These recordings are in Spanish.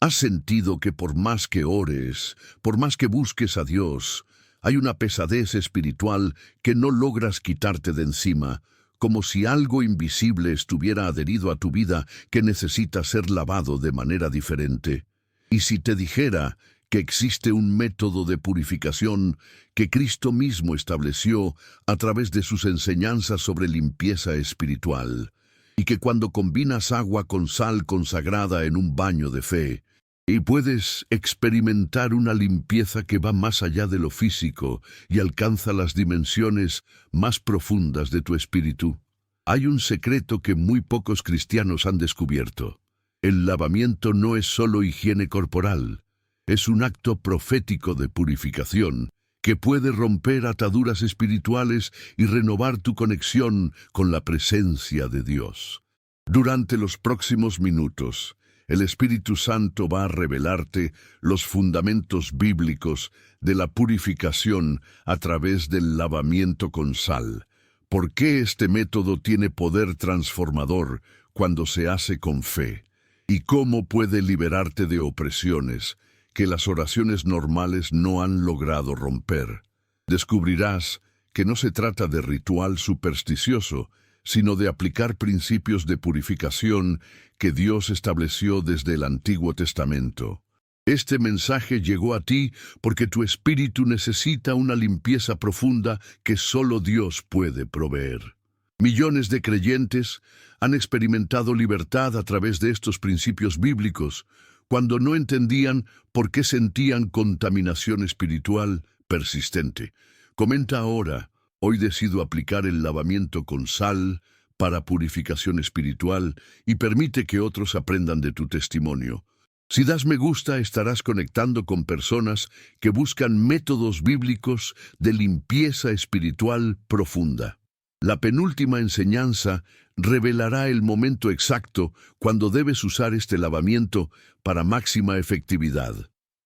¿Has sentido que por más que ores, por más que busques a Dios, hay una pesadez espiritual que no logras quitarte de encima, como si algo invisible estuviera adherido a tu vida que necesita ser lavado de manera diferente? Y si te dijera que existe un método de purificación que Cristo mismo estableció a través de sus enseñanzas sobre limpieza espiritual, y que cuando combinas agua con sal consagrada en un baño de fe, y puedes experimentar una limpieza que va más allá de lo físico y alcanza las dimensiones más profundas de tu espíritu? Hay un secreto que muy pocos cristianos han descubierto. El lavamiento no es solo higiene corporal, es un acto profético de purificación que puede romper ataduras espirituales y renovar tu conexión con la presencia de Dios. Durante los próximos minutos, el Espíritu Santo va a revelarte los fundamentos bíblicos de la purificación a través del lavamiento con sal. ¿Por qué este método tiene poder transformador cuando se hace con fe? ¿Y cómo puede liberarte de opresiones que las oraciones normales no han logrado romper? Descubrirás que no se trata de ritual supersticioso, sino de aplicar principios de purificación que Dios estableció desde el Antiguo Testamento. Este mensaje llegó a ti porque tu espíritu necesita una limpieza profunda que solo Dios puede proveer. Millones de creyentes han experimentado libertad a través de estos principios bíblicos, cuando no entendían por qué sentían contaminación espiritual persistente. Comenta ahora: hoy decido aplicar el lavamiento con sal para purificación espiritual y permite que otros aprendan de tu testimonio. Si das me gusta, estarás conectando con personas que buscan métodos bíblicos de limpieza espiritual profunda. La penúltima enseñanza revelará el momento exacto cuando debes usar este lavamiento para máxima efectividad.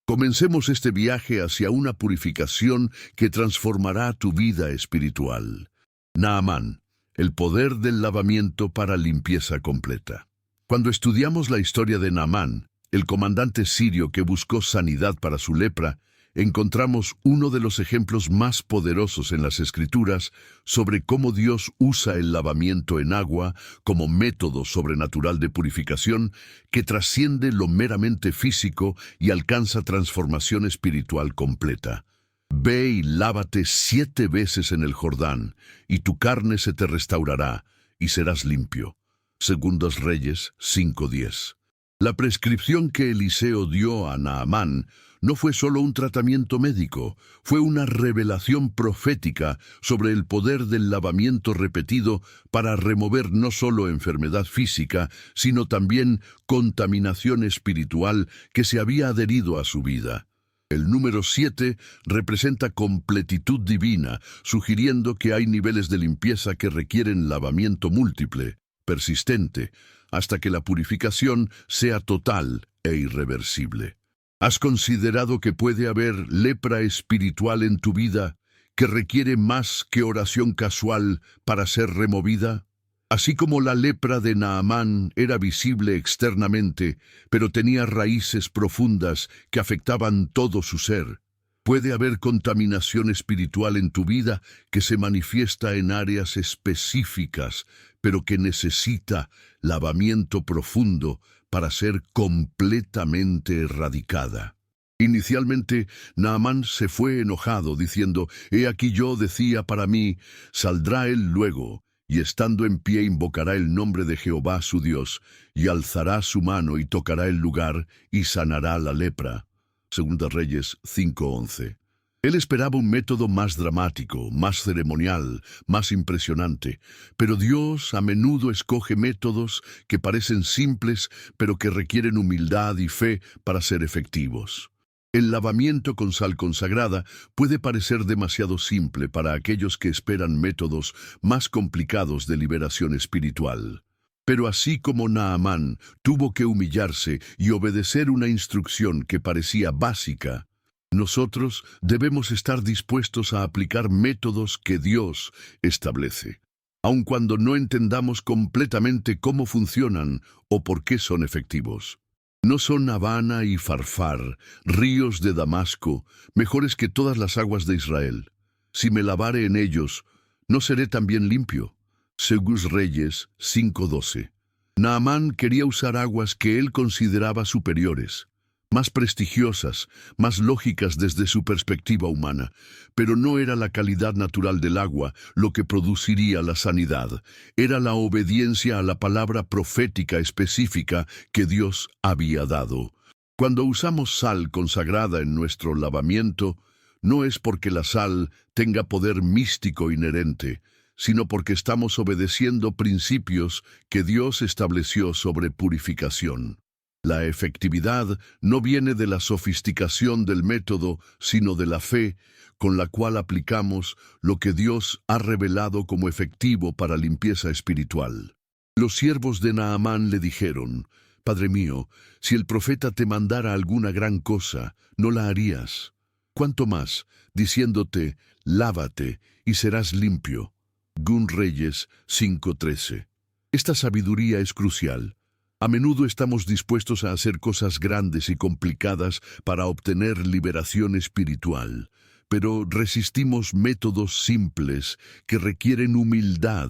Comencemos este viaje hacia una purificación que transformará tu vida espiritual. Naamán, el poder del lavamiento para limpieza completa. Cuando estudiamos la historia de Naamán, el comandante sirio que buscó sanidad para su lepra, encontramos uno de los ejemplos más poderosos en las Escrituras sobre cómo Dios usa el lavamiento en agua como método sobrenatural de purificación que trasciende lo meramente físico y alcanza transformación espiritual completa. Ve y lávate 7 veces en el Jordán, y tu carne se te restaurará, y serás limpio. Segundos Reyes 5:10. La prescripción que Eliseo dio a Naamán no fue solo un tratamiento médico, fue una revelación profética sobre el poder del lavamiento repetido para remover no solo enfermedad física, sino también contaminación espiritual que se había adherido a su vida. El número 7 representa completitud divina, sugiriendo que hay niveles de limpieza que requieren lavamiento múltiple, persistente, hasta que la purificación sea total e irreversible. ¿Has considerado que puede haber lepra espiritual en tu vida que requiere más que oración casual para ser removida? Así como la lepra de Naamán era visible externamente, pero tenía raíces profundas que afectaban todo su ser, puede haber contaminación espiritual en tu vida que se manifiesta en áreas específicas, pero que necesita lavamiento profundo para ser completamente erradicada. Inicialmente, Naamán se fue enojado, diciendo: «He aquí yo decía para mí, saldrá él luego, y estando en pie invocará el nombre de Jehová su Dios, y alzará su mano y tocará el lugar, y sanará la lepra». Segunda Reyes 5:11. Él esperaba un método más dramático, más ceremonial, más impresionante, pero Dios a menudo escoge métodos que parecen simples, pero que requieren humildad y fe para ser efectivos. El lavamiento con sal consagrada puede parecer demasiado simple para aquellos que esperan métodos más complicados de liberación espiritual. Pero así como Naamán tuvo que humillarse y obedecer una instrucción que parecía básica, nosotros debemos estar dispuestos a aplicar métodos que Dios establece, aun cuando no entendamos completamente cómo funcionan o por qué son efectivos. ¿No son Habana y Farfar, ríos de Damasco, mejores que todas las aguas de Israel? Si me lavare en ellos, ¿no seré también limpio? Según Reyes 5:12. Naamán quería usar aguas que él consideraba superiores, más prestigiosas, más lógicas desde su perspectiva humana, pero no era la calidad natural del agua lo que produciría la sanidad, era la obediencia a la palabra profética específica que Dios había dado. Cuando usamos sal consagrada en nuestro lavamiento, no es porque la sal tenga poder místico inherente, sino porque estamos obedeciendo principios que Dios estableció sobre purificación. La efectividad no viene de la sofisticación del método, sino de la fe con la cual aplicamos lo que Dios ha revelado como efectivo para limpieza espiritual. Los siervos de Naamán le dijeron: «Padre mío, si el profeta te mandara alguna gran cosa, ¿no la harías? ¿Cuánto más, diciéndote, lávate y serás limpio?» Gun Reyes 5:13. Esta sabiduría es crucial. A menudo estamos dispuestos a hacer cosas grandes y complicadas para obtener liberación espiritual, pero resistimos métodos simples que requieren humildad,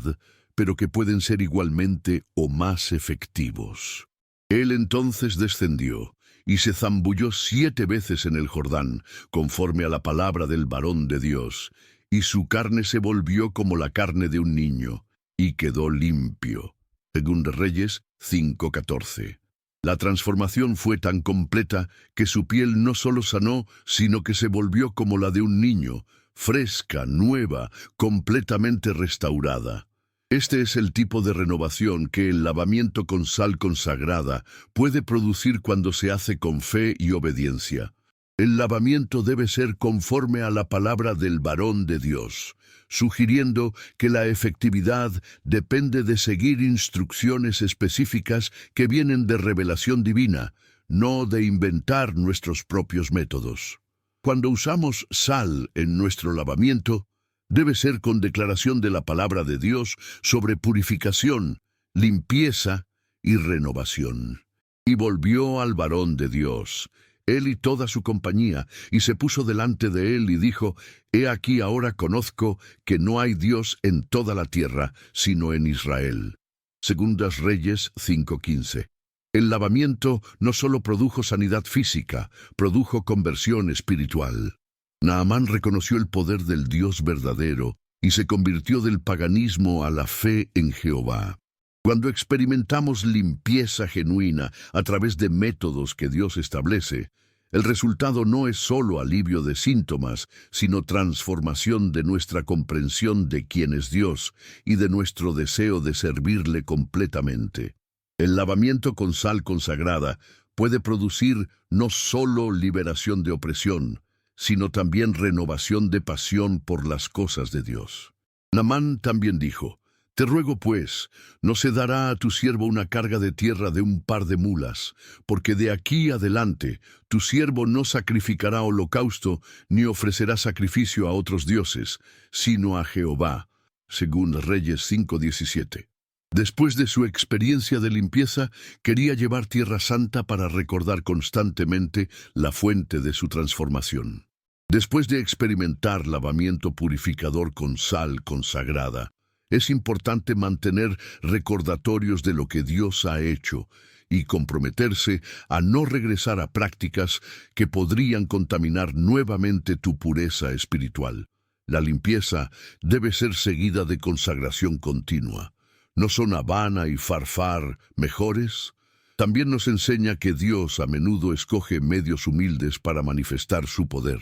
pero que pueden ser igualmente o más efectivos. Él entonces descendió y se zambulló 7 veces en el Jordán, conforme a la palabra del varón de Dios, y su carne se volvió como la carne de un niño, y quedó limpio. Según Reyes 5:14. La transformación fue tan completa que su piel no solo sanó, sino que se volvió como la de un niño, fresca, nueva, completamente restaurada. Este es el tipo de renovación que el lavamiento con sal consagrada puede producir cuando se hace con fe y obediencia. El lavamiento debe ser conforme a la palabra del varón de Dios, sugiriendo que la efectividad depende de seguir instrucciones específicas que vienen de revelación divina, no de inventar nuestros propios métodos. Cuando usamos sal en nuestro lavamiento, debe ser con declaración de la palabra de Dios sobre purificación, limpieza y renovación. Y volvió al varón de Dios, él y toda su compañía, y se puso delante de él y dijo: «He aquí ahora conozco que no hay Dios en toda la tierra, sino en Israel». Segundas Reyes 5:15. El lavamiento no solo produjo sanidad física, produjo conversión espiritual. Naamán reconoció el poder del Dios verdadero y se convirtió del paganismo a la fe en Jehová. Cuando experimentamos limpieza genuina a través de métodos que Dios establece, el resultado no es solo alivio de síntomas, sino transformación de nuestra comprensión de quién es Dios y de nuestro deseo de servirle completamente. El lavamiento con sal consagrada puede producir no solo liberación de opresión, sino también renovación de pasión por las cosas de Dios. Naamán también dijo: «Te ruego pues, no se dará a tu siervo una carga de tierra de un par de mulas, porque de aquí adelante tu siervo no sacrificará holocausto ni ofrecerá sacrificio a otros dioses, sino a Jehová». Según Reyes 5:17. Después de su experiencia de limpieza, quería llevar Tierra Santa para recordar constantemente la fuente de su transformación. Después de experimentar lavamiento purificador con sal consagrada, es importante mantener recordatorios de lo que Dios ha hecho y comprometerse a no regresar a prácticas que podrían contaminar nuevamente tu pureza espiritual. La limpieza debe ser seguida de consagración continua. ¿No son Habana y Farfar mejores? También nos enseña que Dios a menudo escoge medios humildes para manifestar su poder.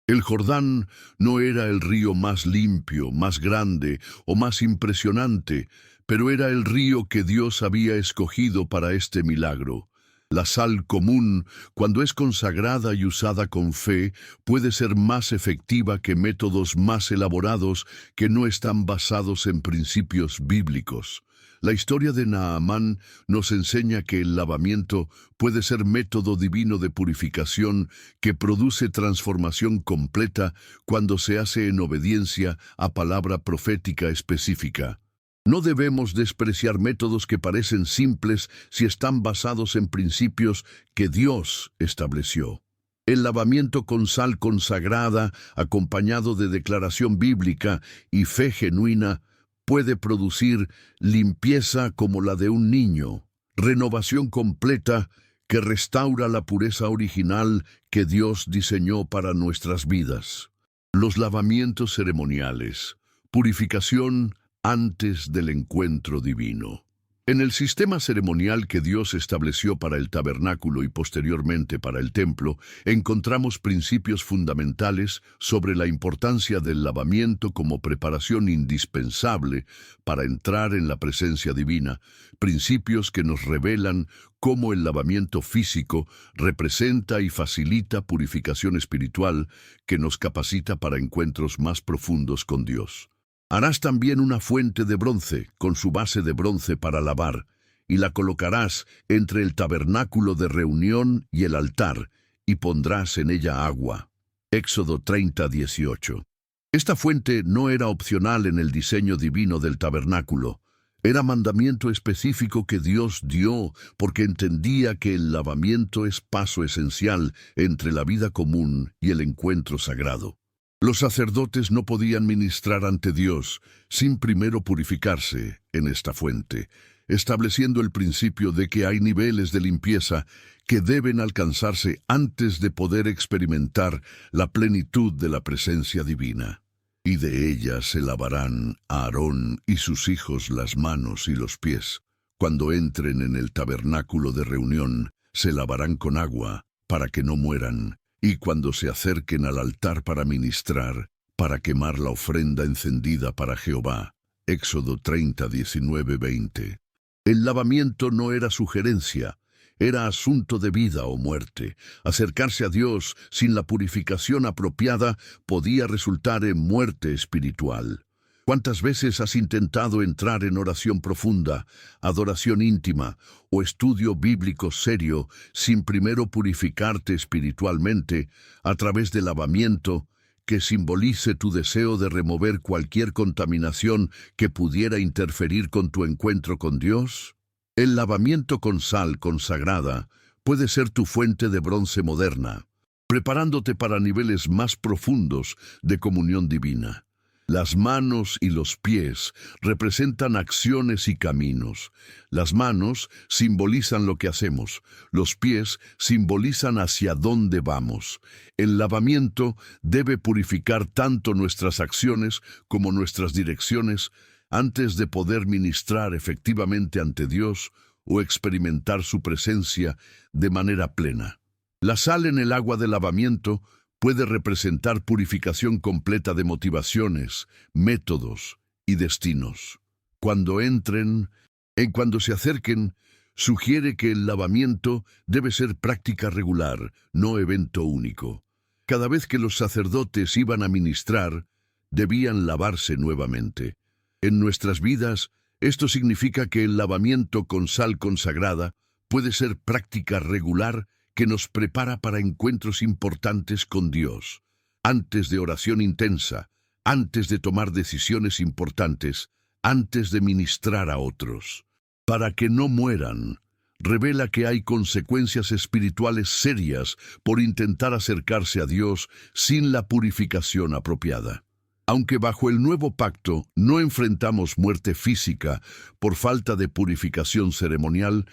El Jordán no era el río más limpio, más grande o más impresionante, pero era el río que Dios había escogido para este milagro. La sal común, cuando es consagrada y usada con fe, puede ser más efectiva que métodos más elaborados que no están basados en principios bíblicos. La historia de Naamán nos enseña que el lavamiento puede ser método divino de purificación que produce transformación completa cuando se hace en obediencia a palabra profética específica. No debemos despreciar métodos que parecen simples si están basados en principios que Dios estableció. El lavamiento con sal consagrada, acompañado de declaración bíblica y fe genuina, puede producir limpieza como la de un niño, renovación completa que restaura la pureza original que Dios diseñó para nuestras vidas. Los lavamientos ceremoniales, purificación antes del encuentro divino. En el sistema ceremonial que Dios estableció para el tabernáculo y posteriormente para el templo, encontramos principios fundamentales sobre la importancia del lavamiento como preparación indispensable para entrar en la presencia divina, principios que nos revelan cómo el lavamiento físico representa y facilita purificación espiritual que nos capacita para encuentros más profundos con Dios. Harás también una fuente de bronce, con su base de bronce para lavar, y la colocarás entre el tabernáculo de reunión y el altar, y pondrás en ella agua. Éxodo 30:18. Esta fuente no era opcional en el diseño divino del tabernáculo. Era mandamiento específico que Dios dio porque entendía que el lavamiento es paso esencial entre la vida común y el encuentro sagrado. Los sacerdotes no podían ministrar ante Dios sin primero purificarse en esta fuente, estableciendo el principio de que hay niveles de limpieza que deben alcanzarse antes de poder experimentar la plenitud de la presencia divina. Y de ella se lavarán a Aarón y sus hijos las manos y los pies. Cuando entren en el tabernáculo de reunión, se lavarán con agua para que no mueran. Y cuando se acerquen al altar para ministrar, para quemar la ofrenda encendida para Jehová. Éxodo 30:19-20. El lavamiento no era sugerencia, era asunto de vida o muerte. Acercarse a Dios sin la purificación apropiada podía resultar en muerte espiritual. ¿Cuántas veces has intentado entrar en oración profunda, adoración íntima o estudio bíblico serio sin primero purificarte espiritualmente a través del lavamiento que simbolice tu deseo de remover cualquier contaminación que pudiera interferir con tu encuentro con Dios? El lavamiento con sal consagrada puede ser tu fuente de bronce moderna, preparándote para niveles más profundos de comunión divina. Las manos y los pies representan acciones y caminos. Las manos simbolizan lo que hacemos, los pies simbolizan hacia dónde vamos. El lavamiento debe purificar tanto nuestras acciones como nuestras direcciones antes de poder ministrar efectivamente ante Dios o experimentar su presencia de manera plena. La sal en el agua de lavamiento puede representar purificación completa de motivaciones, métodos y destinos. Cuando se acerquen, sugiere que el lavamiento debe ser práctica regular, no evento único. Cada vez que los sacerdotes iban a ministrar, debían lavarse nuevamente. En nuestras vidas, esto significa que el lavamiento con sal consagrada puede ser práctica regular que nos prepara para encuentros importantes con Dios. Antes de oración intensa, antes de tomar decisiones importantes, antes de ministrar a otros. Para que no mueran, revela que hay consecuencias espirituales serias por intentar acercarse a Dios sin la purificación apropiada. Aunque bajo el nuevo pacto no enfrentamos muerte física por falta de purificación ceremonial,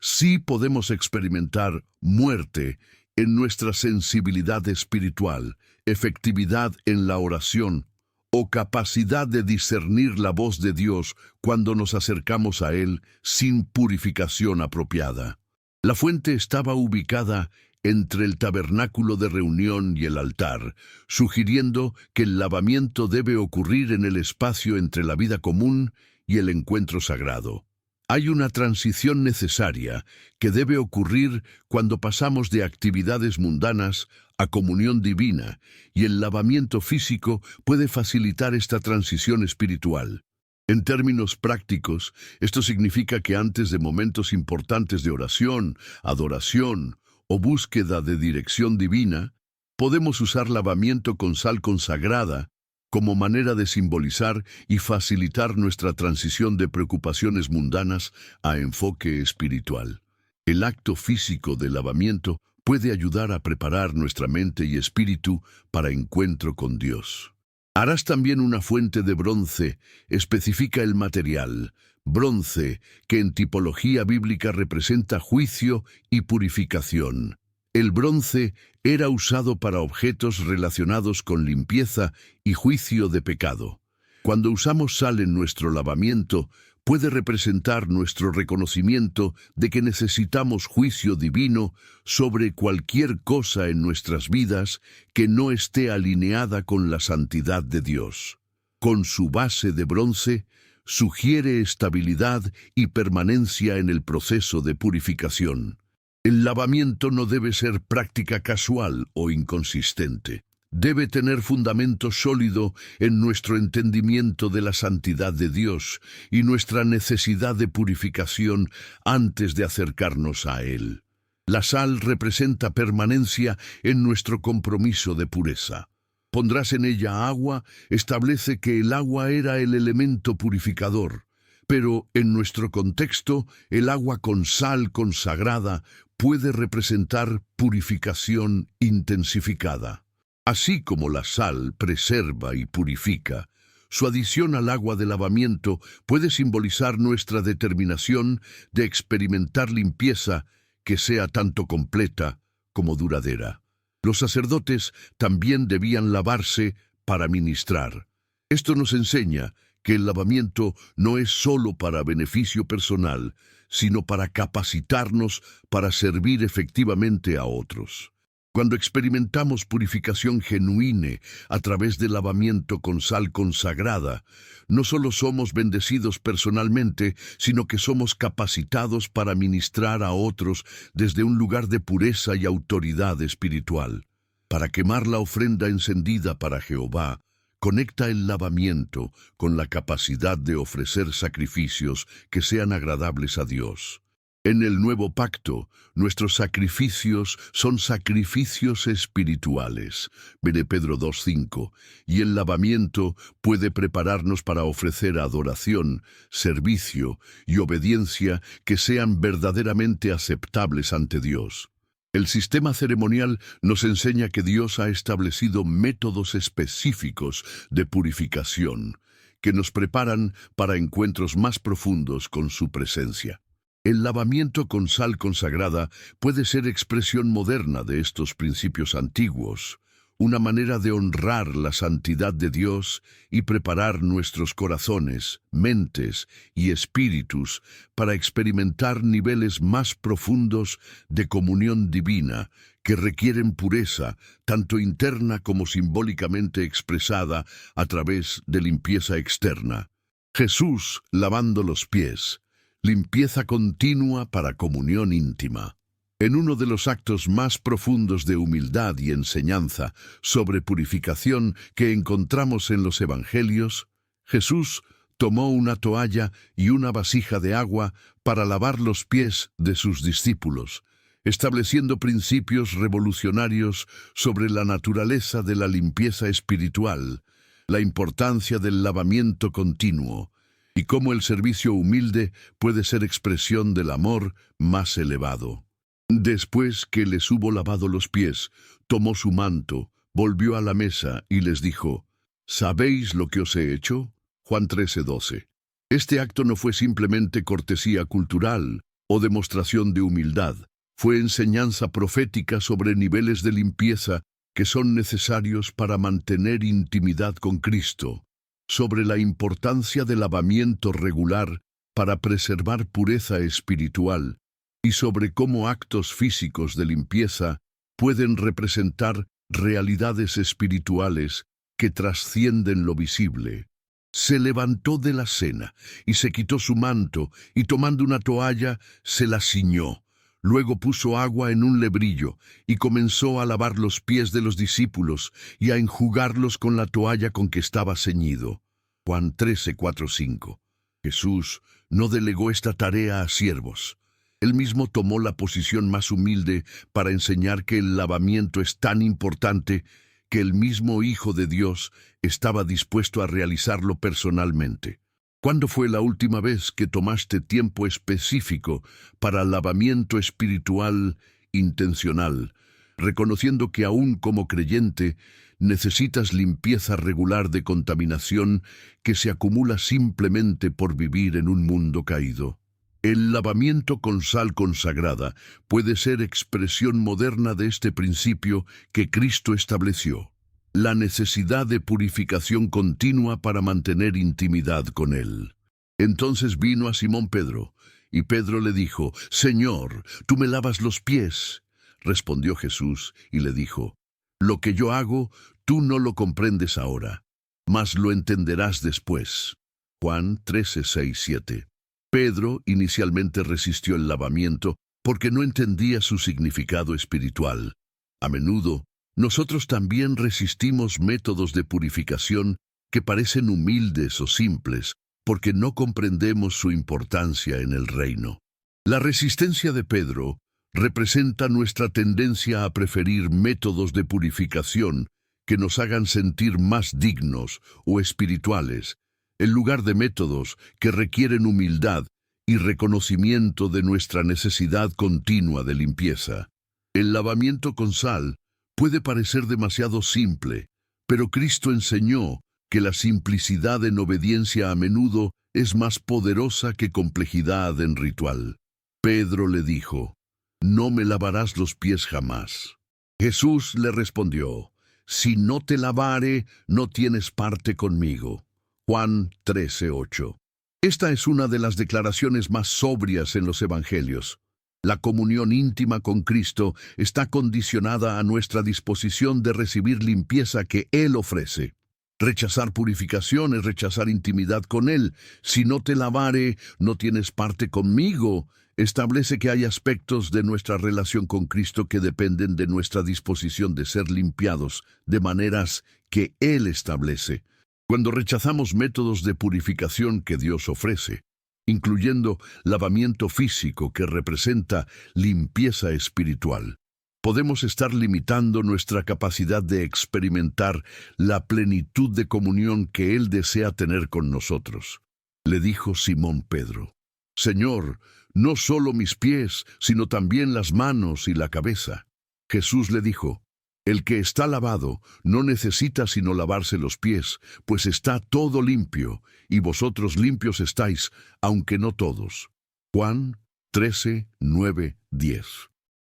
sí podemos experimentar muerte en nuestra sensibilidad espiritual, efectividad en la oración o capacidad de discernir la voz de Dios cuando nos acercamos a Él sin purificación apropiada. La fuente estaba ubicada entre el tabernáculo de reunión y el altar, sugiriendo que el lavamiento debe ocurrir en el espacio entre la vida común y el encuentro sagrado. Hay una transición necesaria que debe ocurrir cuando pasamos de actividades mundanas a comunión divina, y el lavamiento físico puede facilitar esta transición espiritual. En términos prácticos, esto significa que antes de momentos importantes de oración, adoración o búsqueda de dirección divina, podemos usar lavamiento con sal consagrada como manera de simbolizar y facilitar nuestra transición de preocupaciones mundanas a enfoque espiritual. El acto físico de lavamiento puede ayudar a preparar nuestra mente y espíritu para encuentro con Dios. Harás también una fuente de bronce, especifica el material, bronce, que en tipología bíblica representa juicio y purificación. El bronce era usado para objetos relacionados con limpieza y juicio de pecado. Cuando usamos sal en nuestro lavamiento, puede representar nuestro reconocimiento de que necesitamos juicio divino sobre cualquier cosa en nuestras vidas que no esté alineada con la santidad de Dios. Con su base de bronce, sugiere estabilidad y permanencia en el proceso de purificación. El lavamiento no debe ser práctica casual o inconsistente. Debe tener fundamento sólido en nuestro entendimiento de la santidad de Dios y nuestra necesidad de purificación antes de acercarnos a Él. La sal representa permanencia en nuestro compromiso de pureza. Pondrás en ella agua, establece que el agua era el elemento purificador, pero en nuestro contexto, el agua con sal consagrada puede representar purificación intensificada. Así como la sal preserva y purifica, su adición al agua de lavamiento puede simbolizar nuestra determinación de experimentar limpieza que sea tanto completa como duradera. Los sacerdotes también debían lavarse para ministrar. Esto nos enseña que el lavamiento no es solo para beneficio personal, sino para capacitarnos para servir efectivamente a otros. Cuando experimentamos purificación genuina a través del lavamiento con sal consagrada, no solo somos bendecidos personalmente, sino que somos capacitados para ministrar a otros desde un lugar de pureza y autoridad espiritual. Para quemar la ofrenda encendida para Jehová, conecta el lavamiento con la capacidad de ofrecer sacrificios que sean agradables a Dios. En el nuevo pacto, nuestros sacrificios son sacrificios espirituales, ve Pedro 2:5, y el lavamiento puede prepararnos para ofrecer adoración, servicio y obediencia que sean verdaderamente aceptables ante Dios. El sistema ceremonial nos enseña que Dios ha establecido métodos específicos de purificación que nos preparan para encuentros más profundos con su presencia. El lavamiento con sal consagrada puede ser expresión moderna de estos principios antiguos, una manera de honrar la santidad de Dios y preparar nuestros corazones, mentes y espíritus para experimentar niveles más profundos de comunión divina que requieren pureza, tanto interna como simbólicamente expresada a través de limpieza externa. Jesús lavando los pies. Limpieza continua para comunión íntima. En uno de los actos más profundos de humildad y enseñanza sobre purificación que encontramos en los Evangelios, Jesús tomó una toalla y una vasija de agua para lavar los pies de sus discípulos, estableciendo principios revolucionarios sobre la naturaleza de la limpieza espiritual, la importancia del lavamiento continuo, y cómo el servicio humilde puede ser expresión del amor más elevado. Después que les hubo lavado los pies, tomó su manto, volvió a la mesa y les dijo: ¿Sabéis lo que os he hecho? Juan 13:12. Este acto no fue simplemente cortesía cultural o demostración de humildad, fue enseñanza profética sobre niveles de limpieza que son necesarios para mantener intimidad con Cristo, sobre la importancia del lavamiento regular para preservar pureza espiritual y sobre cómo actos físicos de limpieza pueden representar realidades espirituales que trascienden lo visible. Se levantó de la cena y se quitó su manto y tomando una toalla se la ciñó. Luego puso agua en un lebrillo y comenzó a lavar los pies de los discípulos y a enjugarlos con la toalla con que estaba ceñido. Juan 13:4-5. Jesús no delegó esta tarea a siervos. Él mismo tomó la posición más humilde para enseñar que el lavamiento es tan importante que el mismo Hijo de Dios estaba dispuesto a realizarlo personalmente. ¿Cuándo fue la última vez que tomaste tiempo específico para lavamiento espiritual intencional, reconociendo que aún como creyente necesitas limpieza regular de contaminación que se acumula simplemente por vivir en un mundo caído? El lavamiento con sal consagrada puede ser expresión moderna de este principio que Cristo estableció: la necesidad de purificación continua para mantener intimidad con Él. Entonces vino a Simón Pedro, y Pedro le dijo: «Señor, ¿tú me lavas los pies?». Respondió Jesús y le dijo: «Lo que yo hago, tú no lo comprendes ahora, mas lo entenderás después». Juan 13, 6, 7. Pedro inicialmente resistió el lavamiento porque no entendía su significado espiritual. A menudo, nosotros también resistimos métodos de purificación que parecen humildes o simples porque no comprendemos su importancia en el reino. La resistencia de Pedro representa nuestra tendencia a preferir métodos de purificación que nos hagan sentir más dignos o espirituales, en lugar de métodos que requieren humildad y reconocimiento de nuestra necesidad continua de limpieza. El lavamiento con sal puede parecer demasiado simple, pero Cristo enseñó que la simplicidad en obediencia a menudo es más poderosa que complejidad en ritual. Pedro le dijo: «No me lavarás los pies jamás». Jesús le respondió: «Si no te lavare, no tienes parte conmigo». Juan 13, 8. Esta es una de las declaraciones más sobrias en los Evangelios. La comunión íntima con Cristo está condicionada a nuestra disposición de recibir limpieza que Él ofrece. Rechazar purificación es rechazar intimidad con Él. «Si no te lavare, no tienes parte conmigo» establece que hay aspectos de nuestra relación con Cristo que dependen de nuestra disposición de ser limpiados de maneras que Él establece. Cuando rechazamos métodos de purificación que Dios ofrece, incluyendo lavamiento físico que representa limpieza espiritual, podemos estar limitando nuestra capacidad de experimentar la plenitud de comunión que Él desea tener con nosotros. Le dijo Simón Pedro: «Señor, no solo mis pies, sino también las manos y la cabeza». Jesús le dijo: «El que está lavado no necesita sino lavarse los pies, pues está todo limpio, y vosotros limpios estáis, aunque no todos». Juan 13, 9, 10.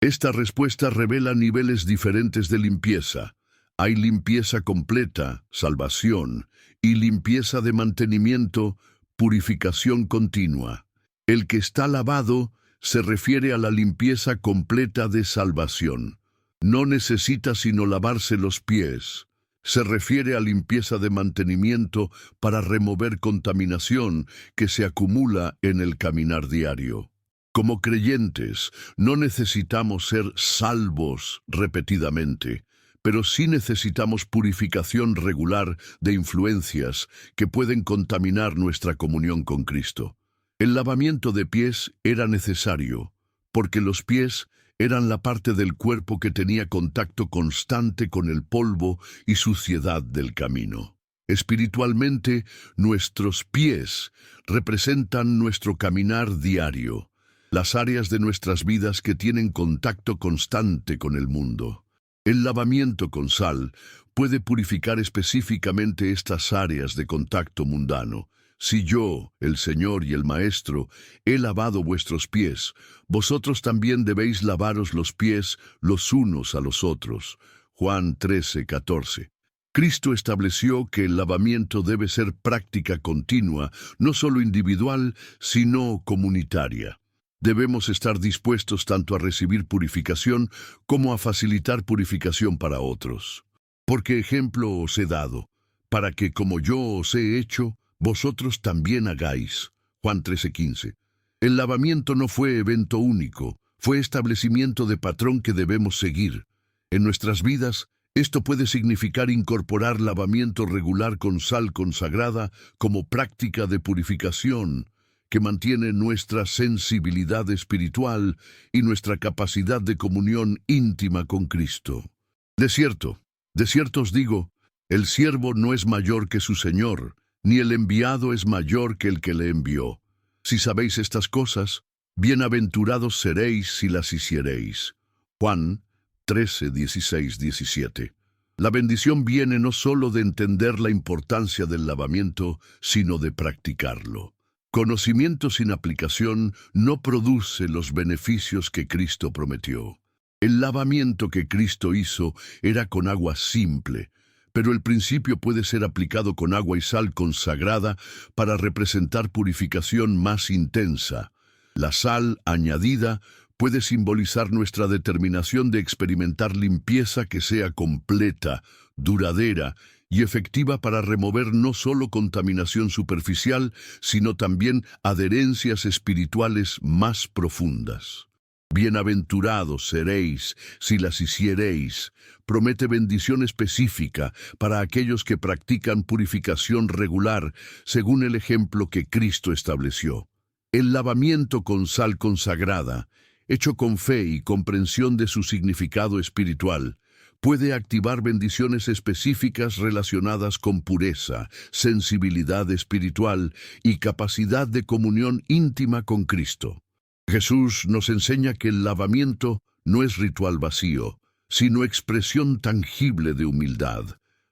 Esta respuesta revela niveles diferentes de limpieza. Hay limpieza completa, salvación, y limpieza de mantenimiento, purificación continua. El que está lavado se refiere a la limpieza completa de salvación. No necesita sino lavarse los pies. Se refiere a limpieza de mantenimiento para remover contaminación que se acumula en el caminar diario. Como creyentes, no necesitamos ser salvos repetidamente, pero sí necesitamos purificación regular de influencias que pueden contaminar nuestra comunión con Cristo. El lavamiento de pies era necesario, porque los pies eran la parte del cuerpo que tenía contacto constante con el polvo y suciedad del camino. Espiritualmente, nuestros pies representan nuestro caminar diario, las áreas de nuestras vidas que tienen contacto constante con el mundo. El lavamiento con sal puede purificar específicamente estas áreas de contacto mundano. «Si yo, el Señor y el Maestro, he lavado vuestros pies, vosotros también debéis lavaros los pies los unos a los otros». Juan 13, 14. Cristo estableció que el lavamiento debe ser práctica continua, no solo individual, sino comunitaria. Debemos estar dispuestos tanto a recibir purificación como a facilitar purificación para otros. Porque ejemplo os he dado, para que como yo os he hecho, vosotros también hagáis. Juan 13:15. El lavamiento no fue evento único, fue establecimiento de patrón que debemos seguir. En nuestras vidas, esto puede significar incorporar lavamiento regular con sal consagrada como práctica de purificación que mantiene nuestra sensibilidad espiritual y nuestra capacidad de comunión íntima con Cristo. De cierto, De cierto os digo, el siervo no es mayor que su señor, ni el enviado es mayor que el que le envió. Si sabéis estas cosas, bienaventurados seréis si las hiciereis. Juan 13, 16, 17. La bendición viene no solo de entender la importancia del lavamiento, sino de practicarlo. Conocimiento sin aplicación no produce los beneficios que Cristo prometió. El lavamiento que Cristo hizo era con agua simple, pero el principio puede ser aplicado con agua y sal consagrada para representar purificación más intensa. La sal añadida puede simbolizar nuestra determinación de experimentar limpieza que sea completa, duradera y efectiva para remover no solo contaminación superficial, sino también adherencias espirituales más profundas. Bienaventurados seréis si las hiciereis. Promete bendición específica para aquellos que practican purificación regular, según el ejemplo que Cristo estableció. El lavamiento con sal consagrada, hecho con fe y comprensión de su significado espiritual, puede activar bendiciones específicas relacionadas con pureza, sensibilidad espiritual y capacidad de comunión íntima con Cristo. Jesús nos enseña que el lavamiento no es ritual vacío, sino expresión tangible de humildad,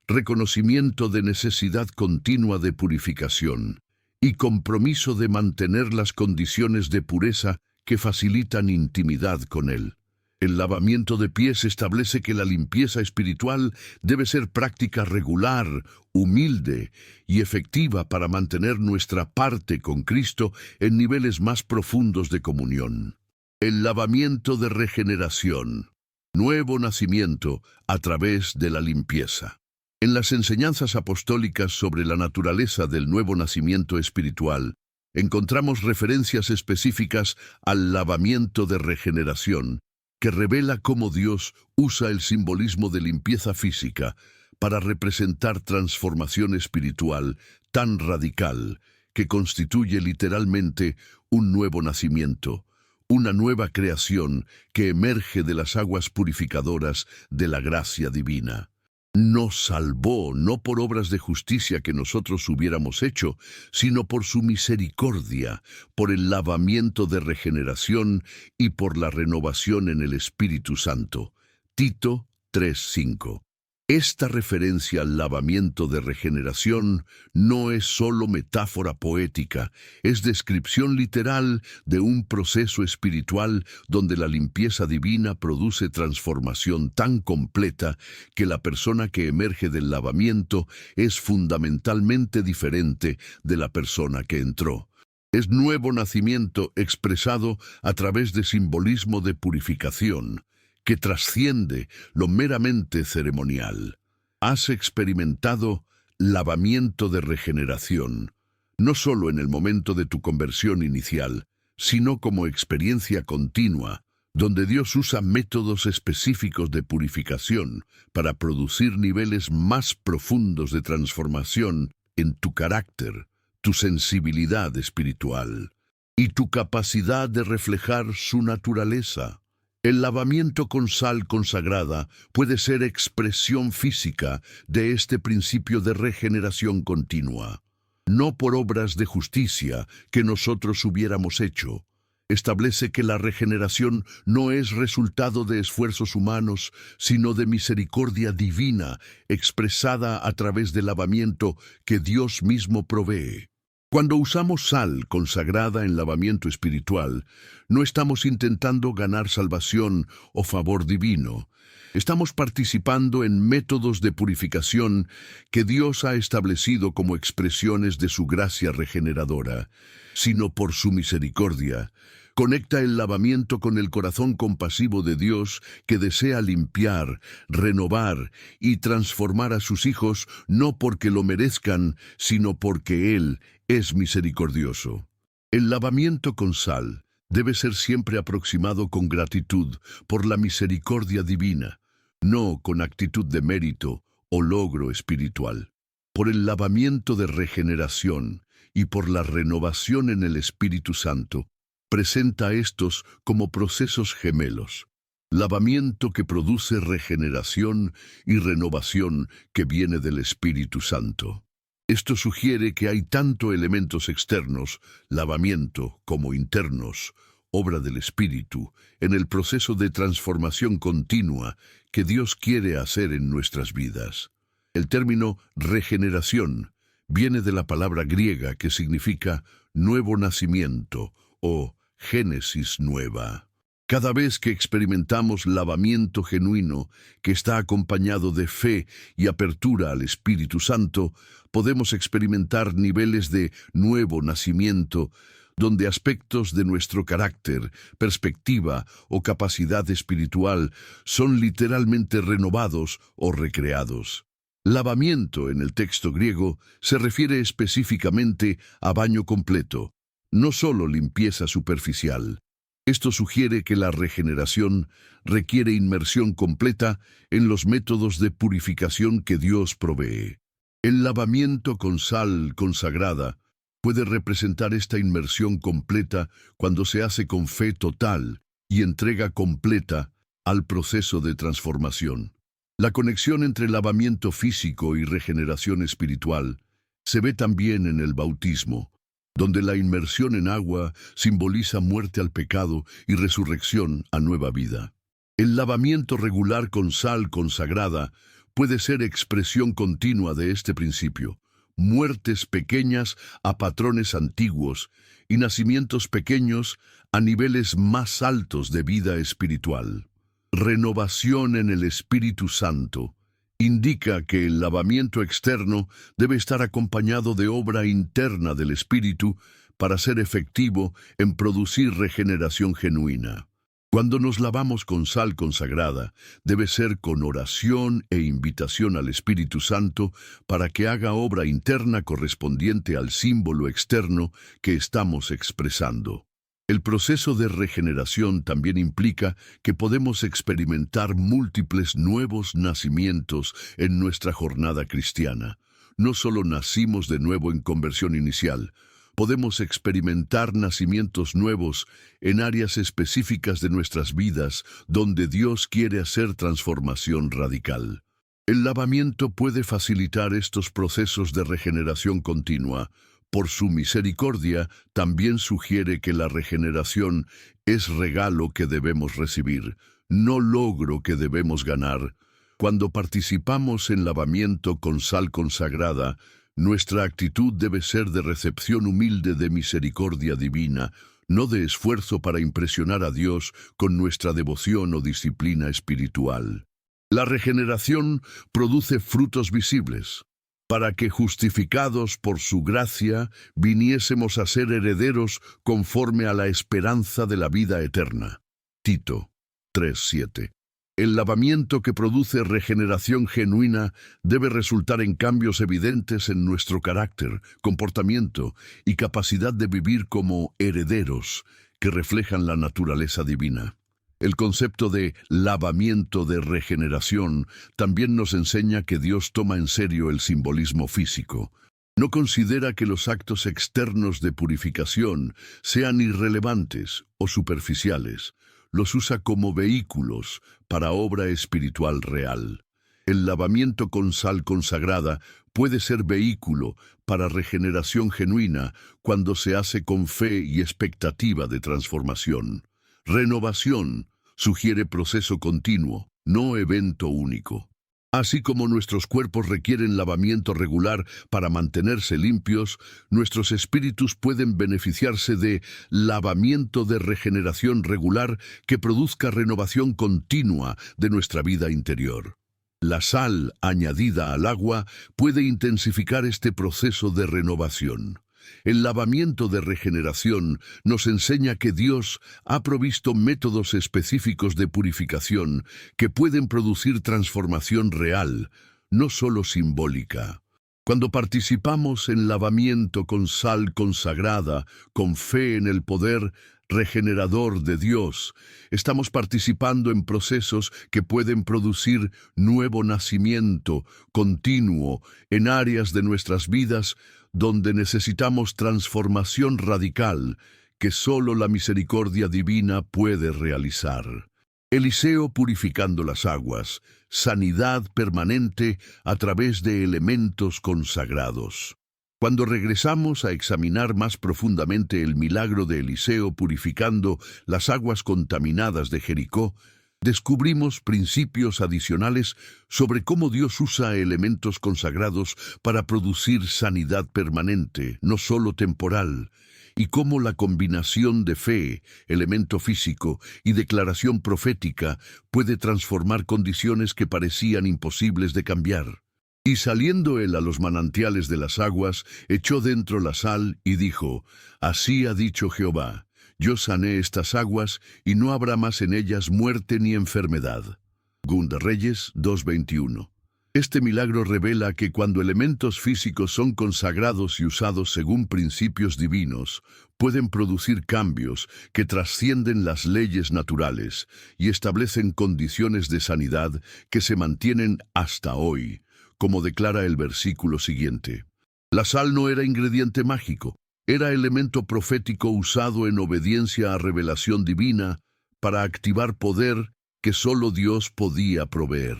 reconocimiento de necesidad continua de purificación y compromiso de mantener las condiciones de pureza que facilitan intimidad con Él. El lavamiento de pies establece que la limpieza espiritual debe ser práctica regular, humilde y efectiva para mantener nuestra parte con Cristo en niveles más profundos de comunión. El lavamiento de regeneración, nuevo nacimiento a través de la limpieza. En las enseñanzas apostólicas sobre la naturaleza del nuevo nacimiento espiritual, encontramos referencias específicas al lavamiento de regeneración, que revela cómo Dios usa el simbolismo de limpieza física para representar transformación espiritual tan radical que constituye literalmente un nuevo nacimiento, una nueva creación que emerge de las aguas purificadoras de la gracia divina. Nos salvó no por obras de justicia que nosotros hubiéramos hecho, sino por su misericordia, por el lavamiento de regeneración y por la renovación en el Espíritu Santo. Tito 3:5. Esta referencia al lavamiento de regeneración no es solo metáfora poética, es descripción literal de un proceso espiritual donde la limpieza divina produce transformación tan completa que la persona que emerge del lavamiento es fundamentalmente diferente de la persona que entró. Es nuevo nacimiento expresado a través de simbolismo de purificación, que trasciende lo meramente ceremonial. Has experimentado lavamiento de regeneración, no solo en el momento de tu conversión inicial, sino como experiencia continua, donde Dios usa métodos específicos de purificación para producir niveles más profundos de transformación en tu carácter, tu sensibilidad espiritual y tu capacidad de reflejar su naturaleza. El lavamiento con sal consagrada puede ser expresión física de este principio de regeneración continua, no por obras de justicia que nosotros hubiéramos hecho. Establece que la regeneración no es resultado de esfuerzos humanos, sino de misericordia divina, expresada a través del lavamiento que Dios mismo provee. Cuando usamos sal consagrada en lavamiento espiritual, no estamos intentando ganar salvación o favor divino. Estamos participando en métodos de purificación que Dios ha establecido como expresiones de su gracia regeneradora, sino por su misericordia. Conecta el lavamiento con el corazón compasivo de Dios que desea limpiar, renovar y transformar a sus hijos no porque lo merezcan, sino porque Él es misericordioso. El lavamiento con sal debe ser siempre aproximado con gratitud por la misericordia divina, no con actitud de mérito o logro espiritual. Por el lavamiento de regeneración y por la renovación en el Espíritu Santo, presenta estos como procesos gemelos. Lavamiento que produce regeneración y renovación que viene del Espíritu Santo. Esto sugiere que hay tanto elementos externos, lavamiento, como internos, obra del Espíritu, en el proceso de transformación continua que Dios quiere hacer en nuestras vidas. El término regeneración viene de la palabra griega que significa nuevo nacimiento o génesis nueva. Cada vez que experimentamos lavamiento genuino que está acompañado de fe y apertura al Espíritu Santo, podemos experimentar niveles de nuevo nacimiento donde aspectos de nuestro carácter, perspectiva o capacidad espiritual son literalmente renovados o recreados. Lavamiento en el texto griego se refiere específicamente a baño completo, no solo limpieza superficial. Esto sugiere que la regeneración requiere inmersión completa en los métodos de purificación que Dios provee. El lavamiento con sal consagrada puede representar esta inmersión completa cuando se hace con fe total y entrega completa al proceso de transformación. La conexión entre lavamiento físico y regeneración espiritual se ve también en el bautismo, donde la inmersión en agua simboliza muerte al pecado y resurrección a nueva vida. El lavamiento regular con sal consagrada puede ser expresión continua de este principio, muertes pequeñas a patrones antiguos y nacimientos pequeños a niveles más altos de vida espiritual. Renovación en el Espíritu Santo indica que el lavamiento externo debe estar acompañado de obra interna del Espíritu para ser efectivo en producir regeneración genuina. Cuando nos lavamos con sal consagrada, debe ser con oración e invitación al Espíritu Santo para que haga obra interna correspondiente al símbolo externo que estamos expresando. El proceso de regeneración también implica que podemos experimentar múltiples nuevos nacimientos en nuestra jornada cristiana. No solo nacimos de nuevo en conversión inicial, podemos experimentar nacimientos nuevos en áreas específicas de nuestras vidas donde Dios quiere hacer transformación radical. El lavamiento puede facilitar estos procesos de regeneración continua. Por su misericordia, también sugiere que la regeneración es regalo que debemos recibir, no logro que debemos ganar. Cuando participamos en lavamiento con sal consagrada, nuestra actitud debe ser de recepción humilde de misericordia divina, no de esfuerzo para impresionar a Dios con nuestra devoción o disciplina espiritual. La regeneración produce frutos visibles, para que, justificados por su gracia, viniésemos a ser herederos conforme a la esperanza de la vida eterna. Tito 3:7. El lavamiento que produce regeneración genuina debe resultar en cambios evidentes en nuestro carácter, comportamiento y capacidad de vivir como herederos que reflejan la naturaleza divina. El concepto de lavamiento de regeneración también nos enseña que Dios toma en serio el simbolismo físico. No considera que los actos externos de purificación sean irrelevantes o superficiales. Los usa como vehículos para obra espiritual real. El lavamiento con sal consagrada puede ser vehículo para regeneración genuina cuando se hace con fe y expectativa de transformación. Renovación sugiere proceso continuo, no evento único. Así como nuestros cuerpos requieren lavamiento regular para mantenerse limpios, nuestros espíritus pueden beneficiarse de lavamiento de regeneración regular que produzca renovación continua de nuestra vida interior. La sal añadida al agua puede intensificar este proceso de renovación. El lavamiento de regeneración nos enseña que Dios ha provisto métodos específicos de purificación que pueden producir transformación real, no solo simbólica. Cuando participamos en lavamiento con sal consagrada, con fe en el poder regenerador de Dios, estamos participando en procesos que pueden producir nuevo nacimiento continuo en áreas de nuestras vidas donde necesitamos transformación radical que solo la misericordia divina puede realizar. Eliseo purificando las aguas, sanidad permanente a través de elementos consagrados. Cuando regresamos a examinar más profundamente el milagro de Eliseo purificando las aguas contaminadas de Jericó, descubrimos principios adicionales sobre cómo Dios usa elementos consagrados para producir sanidad permanente, no solo temporal, y cómo la combinación de fe, elemento físico, y declaración profética puede transformar condiciones que parecían imposibles de cambiar. Y saliendo él a los manantiales de las aguas, echó dentro la sal y dijo: Así ha dicho Jehová, yo sané estas aguas, y no habrá más en ellas muerte ni enfermedad. Segunda Reyes 2:21. Este milagro revela que cuando elementos físicos son consagrados y usados según principios divinos, pueden producir cambios que trascienden las leyes naturales y establecen condiciones de sanidad que se mantienen hasta hoy, como declara el versículo siguiente. La sal no era ingrediente mágico, era elemento profético usado en obediencia a revelación divina para activar poder que solo Dios podía proveer.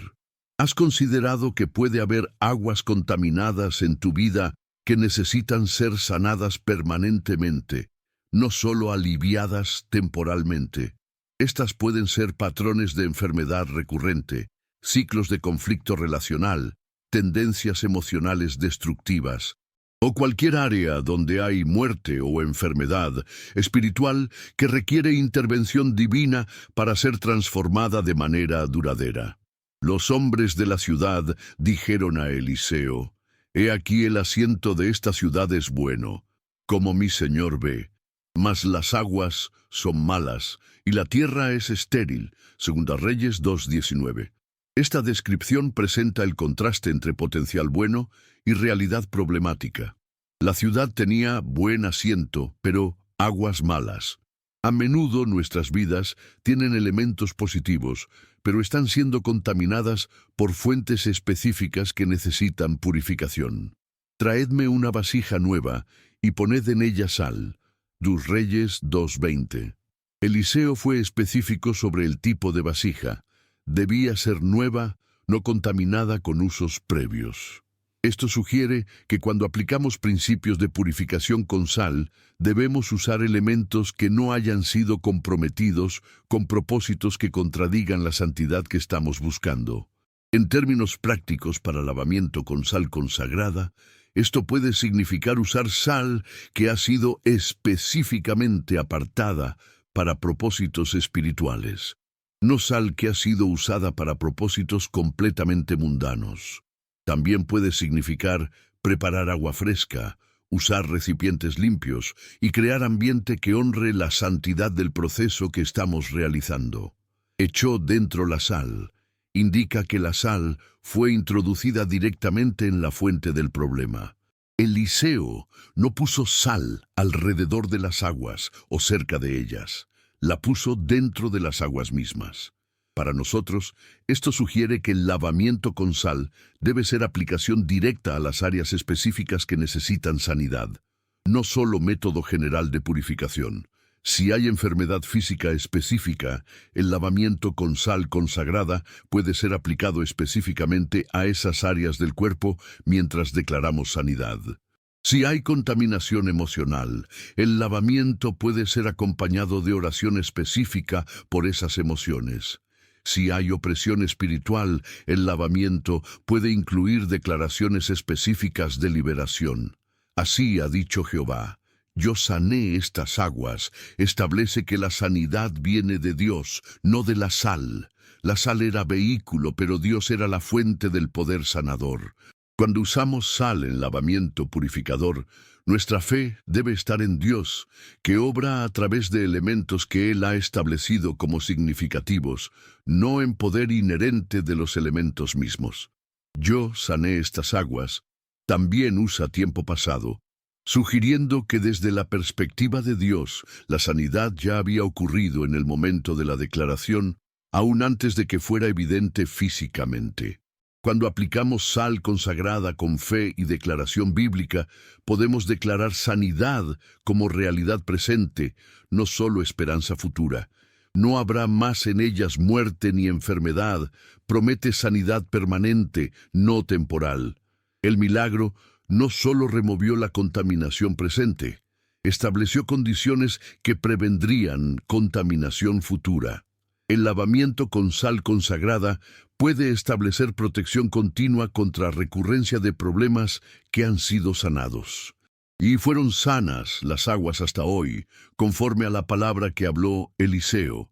¿Has considerado que puede haber aguas contaminadas en tu vida que necesitan ser sanadas permanentemente, no solo aliviadas temporalmente? Estas pueden ser patrones de enfermedad recurrente, ciclos de conflicto relacional, tendencias emocionales destructivas, o cualquier área donde hay muerte o enfermedad espiritual que requiere intervención divina para ser transformada de manera duradera. Los hombres de la ciudad dijeron a Eliseo: He aquí el asiento de esta ciudad es bueno, como mi señor ve, mas las aguas son malas y la tierra es estéril. Segunda Reyes 2:19. Esta descripción presenta el contraste entre potencial bueno y realidad problemática. La ciudad tenía buen asiento, pero aguas malas. A menudo nuestras vidas tienen elementos positivos, pero están siendo contaminadas por fuentes específicas que necesitan purificación. Traedme una vasija nueva y poned en ella sal. Dos Reyes 2:20. Eliseo fue específico sobre el tipo de vasija. Debía ser nueva, no contaminada con usos previos. Esto sugiere que cuando aplicamos principios de purificación con sal, debemos usar elementos que no hayan sido comprometidos con propósitos que contradigan la santidad que estamos buscando. En términos prácticos para lavamiento con sal consagrada, esto puede significar usar sal que ha sido específicamente apartada para propósitos espirituales, no sal que ha sido usada para propósitos completamente mundanos. También puede significar preparar agua fresca, usar recipientes limpios y crear ambiente que honre la santidad del proceso que estamos realizando. Echó dentro la sal. Indica que la sal fue introducida directamente en la fuente del problema. Eliseo no puso sal alrededor de las aguas o cerca de ellas. La puso dentro de las aguas mismas. Para nosotros, esto sugiere que el lavamiento con sal debe ser aplicación directa a las áreas específicas que necesitan sanidad, no solo método general de purificación. Si hay enfermedad física específica, el lavamiento con sal consagrada puede ser aplicado específicamente a esas áreas del cuerpo mientras declaramos sanidad. Si hay contaminación emocional, el lavamiento puede ser acompañado de oración específica por esas emociones. Si hay opresión espiritual, el lavamiento puede incluir declaraciones específicas de liberación. Así ha dicho Jehová: Yo sané estas aguas. Establece que la sanidad viene de Dios, no de la sal. La sal era vehículo, pero Dios era la fuente del poder sanador. Cuando usamos sal en lavamiento purificador, nuestra fe debe estar en Dios, que obra a través de elementos que Él ha establecido como significativos, no en poder inherente de los elementos mismos. Yo sané estas aguas, también usa tiempo pasado, sugiriendo que desde la perspectiva de Dios, la sanidad ya había ocurrido en el momento de la declaración, aún antes de que fuera evidente físicamente. Cuando aplicamos sal consagrada con fe y declaración bíblica, podemos declarar sanidad como realidad presente, no solo esperanza futura. No habrá más en ellas muerte ni enfermedad. Promete sanidad permanente, no temporal. El milagro no solo removió la contaminación presente, estableció condiciones que prevendrían contaminación futura. El lavamiento con sal consagrada puede establecer protección continua contra recurrencia de problemas que han sido sanados. Y fueron sanas las aguas hasta hoy, conforme a la palabra que habló Eliseo.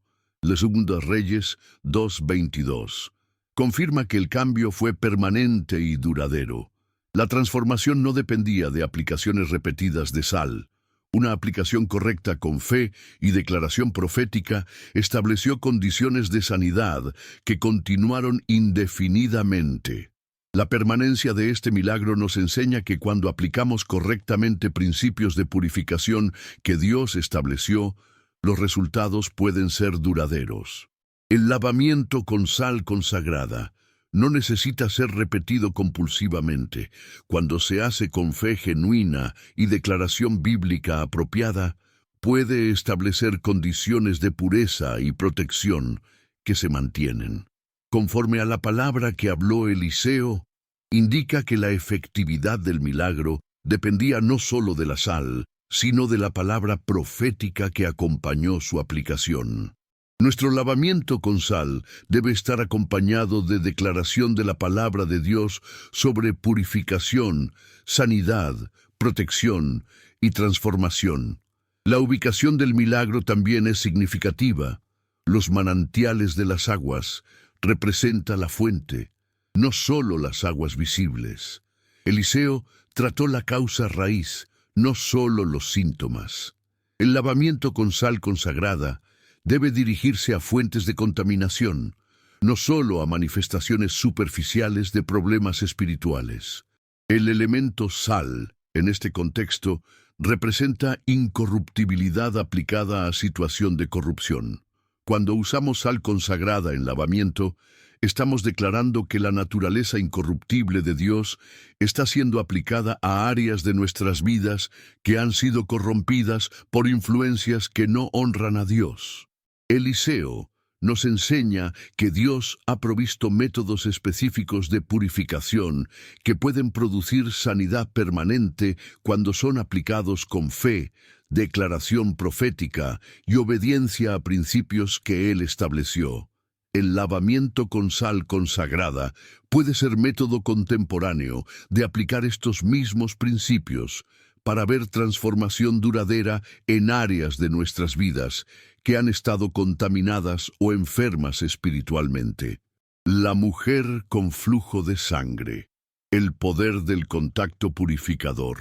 Segunda Reyes 2:22. Confirma que el cambio fue permanente y duradero. La transformación no dependía de aplicaciones repetidas de sal. Una aplicación correcta con fe y declaración profética estableció condiciones de sanidad que continuaron indefinidamente. La permanencia de este milagro nos enseña que cuando aplicamos correctamente principios de purificación que Dios estableció, los resultados pueden ser duraderos. El lavamiento con sal consagrada no necesita ser repetido compulsivamente. Cuando se hace con fe genuina y declaración bíblica apropiada, puede establecer condiciones de pureza y protección que se mantienen. Conforme a la palabra que habló Eliseo, indica que la efectividad del milagro dependía no solo de la sal, sino de la palabra profética que acompañó su aplicación. Nuestro lavamiento con sal debe estar acompañado de declaración de la palabra de Dios sobre purificación, sanidad, protección y transformación. La ubicación del milagro también es significativa. Los manantiales de las aguas representa la fuente, no solo las aguas visibles. Eliseo trató la causa raíz, no solo los síntomas. El lavamiento con sal consagrada debe dirigirse a fuentes de contaminación, no solo a manifestaciones superficiales de problemas espirituales. El elemento sal, en este contexto, representa incorruptibilidad aplicada a situación de corrupción. Cuando usamos sal consagrada en lavamiento, estamos declarando que la naturaleza incorruptible de Dios está siendo aplicada a áreas de nuestras vidas que han sido corrompidas por influencias que no honran a Dios. Eliseo nos enseña que Dios ha provisto métodos específicos de purificación que pueden producir sanidad permanente cuando son aplicados con fe, declaración profética y obediencia a principios que Él estableció. El lavamiento con sal consagrada puede ser método contemporáneo de aplicar estos mismos principios para ver transformación duradera en áreas de nuestras vidas que han estado contaminadas o enfermas espiritualmente. La mujer con flujo de sangre. El poder del contacto purificador.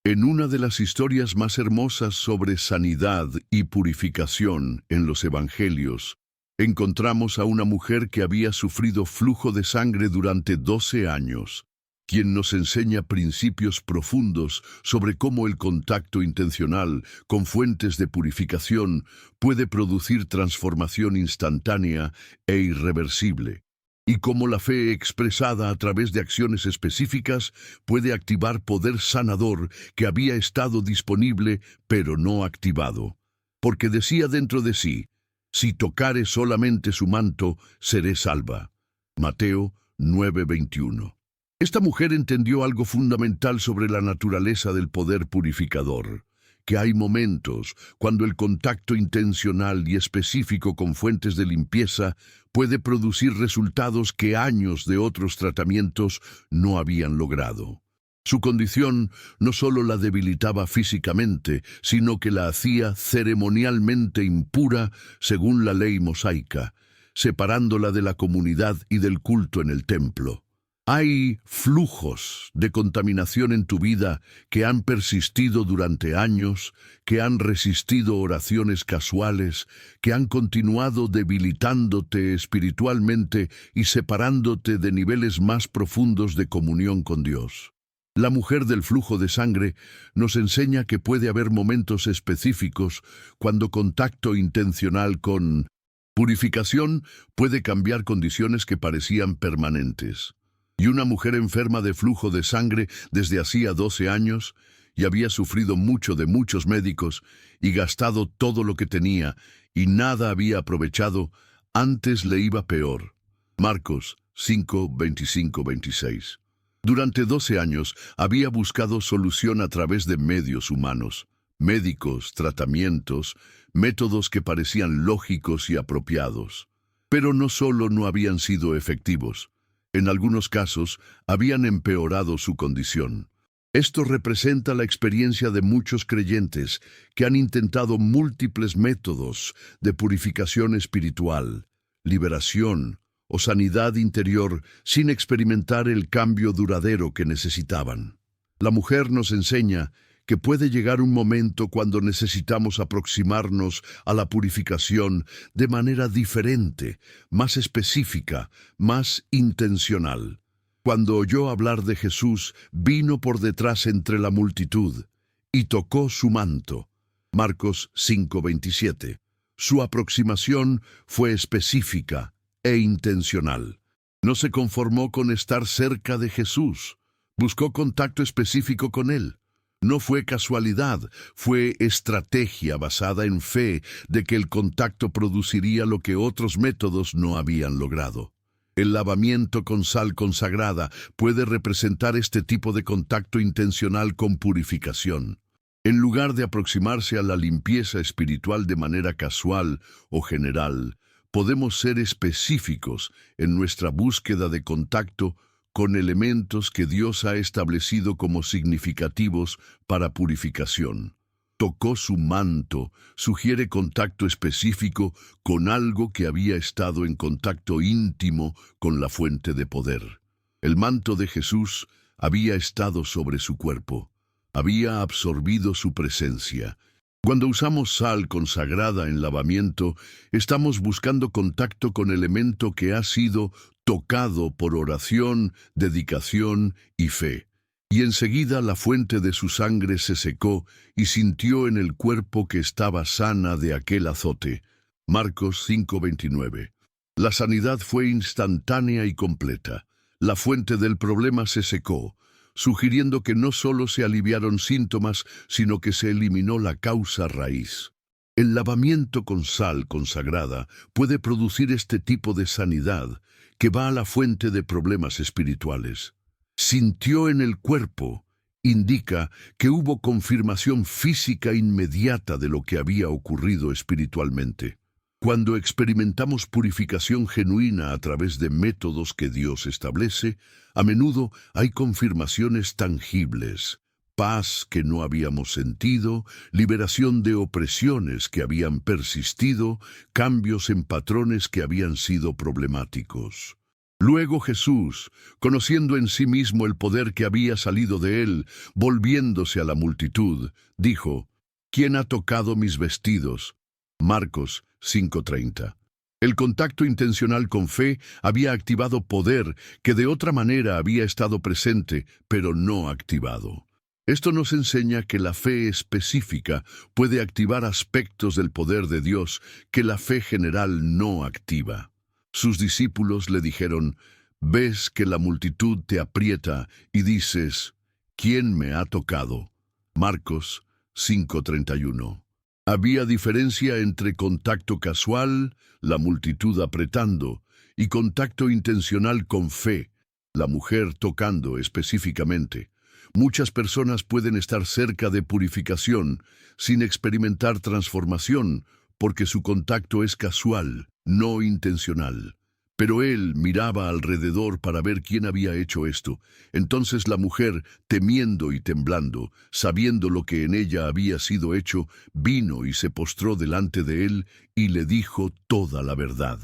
En una de las historias más hermosas sobre sanidad y purificación en los Evangelios, encontramos a una mujer que había sufrido flujo de sangre durante 12 años, quien nos enseña principios profundos sobre cómo el contacto intencional con fuentes de purificación puede producir transformación instantánea e irreversible, y cómo la fe expresada a través de acciones específicas puede activar poder sanador que había estado disponible pero no activado. Porque decía dentro de sí: si tocare solamente su manto, seré salva. Mateo 9:21. Esta mujer entendió algo fundamental sobre la naturaleza del poder purificador, que hay momentos cuando el contacto intencional y específico con fuentes de limpieza puede producir resultados que años de otros tratamientos no habían logrado. Su condición no solo la debilitaba físicamente, sino que la hacía ceremonialmente impura según la ley mosaica, separándola de la comunidad y del culto en el templo. Hay flujos de contaminación en tu vida que han persistido durante años, que han resistido oraciones casuales, que han continuado debilitándote espiritualmente y separándote de niveles más profundos de comunión con Dios. La mujer del flujo de sangre nos enseña que puede haber momentos específicos cuando contacto intencional con purificación puede cambiar condiciones que parecían permanentes. Y una mujer enferma de flujo de sangre desde hacía 12 años, y había sufrido mucho de muchos médicos y gastado todo lo que tenía y nada había aprovechado, antes le iba peor. Marcos 5, 25, 26. Durante 12 años había buscado solución a través de medios humanos, médicos, tratamientos, métodos que parecían lógicos y apropiados. Pero no solo no habían sido efectivos, en algunos casos habían empeorado su condición. Esto representa la experiencia de muchos creyentes que han intentado múltiples métodos de purificación espiritual, liberación o sanidad interior sin experimentar el cambio duradero que necesitaban. La mujer nos enseña que puede llegar un momento cuando necesitamos aproximarnos a la purificación de manera diferente, más específica, más intencional. Cuando oyó hablar de Jesús, vino por detrás entre la multitud y tocó su manto. Marcos 5:27. Su aproximación fue específica e intencional. No se conformó con estar cerca de Jesús, buscó contacto específico con él. No fue casualidad, fue estrategia basada en fe de que el contacto produciría lo que otros métodos no habían logrado. El lavamiento con sal consagrada puede representar este tipo de contacto intencional con purificación. En lugar de aproximarse a la limpieza espiritual de manera casual o general, podemos ser específicos en nuestra búsqueda de contacto con elementos que Dios ha establecido como significativos para purificación. Tocó su manto, sugiere contacto específico con algo que había estado en contacto íntimo con la fuente de poder. El manto de Jesús había estado sobre su cuerpo, había absorbido su presencia. Cuando usamos sal consagrada en lavamiento, estamos buscando contacto con el elemento que ha sido tocado por oración, dedicación y fe. Y enseguida la fuente de su sangre se secó y sintió en el cuerpo que estaba sana de aquel azote. Marcos 5:29. La sanidad fue instantánea y completa. La fuente del problema se secó, sugiriendo que no solo se aliviaron síntomas, sino que se eliminó la causa raíz. El lavamiento con sal consagrada puede producir este tipo de sanidad que va a la fuente de problemas espirituales. Sintió en el cuerpo indica que hubo confirmación física inmediata de lo que había ocurrido espiritualmente. Cuando experimentamos purificación genuina a través de métodos que Dios establece, a menudo hay confirmaciones tangibles, paz que no habíamos sentido, liberación de opresiones que habían persistido, cambios en patrones que habían sido problemáticos. Luego Jesús, conociendo en sí mismo el poder que había salido de él, volviéndose a la multitud, dijo: ¿Quién ha tocado mis vestidos? Marcos 5:30. El contacto intencional con fe había activado poder que de otra manera había estado presente, pero no activado. Esto nos enseña que la fe específica puede activar aspectos del poder de Dios que la fe general no activa. Sus discípulos le dijeron: «Ves que la multitud te aprieta y dices, ¿quién me ha tocado?». Marcos 5:31. Había diferencia entre contacto casual, la multitud apretando, y contacto intencional con fe, la mujer tocando específicamente. Muchas personas pueden estar cerca de purificación sin experimentar transformación porque su contacto es casual, no intencional. Pero él miraba alrededor para ver quién había hecho esto. Entonces la mujer, temiendo y temblando, sabiendo lo que en ella había sido hecho, vino y se postró delante de él y le dijo toda la verdad.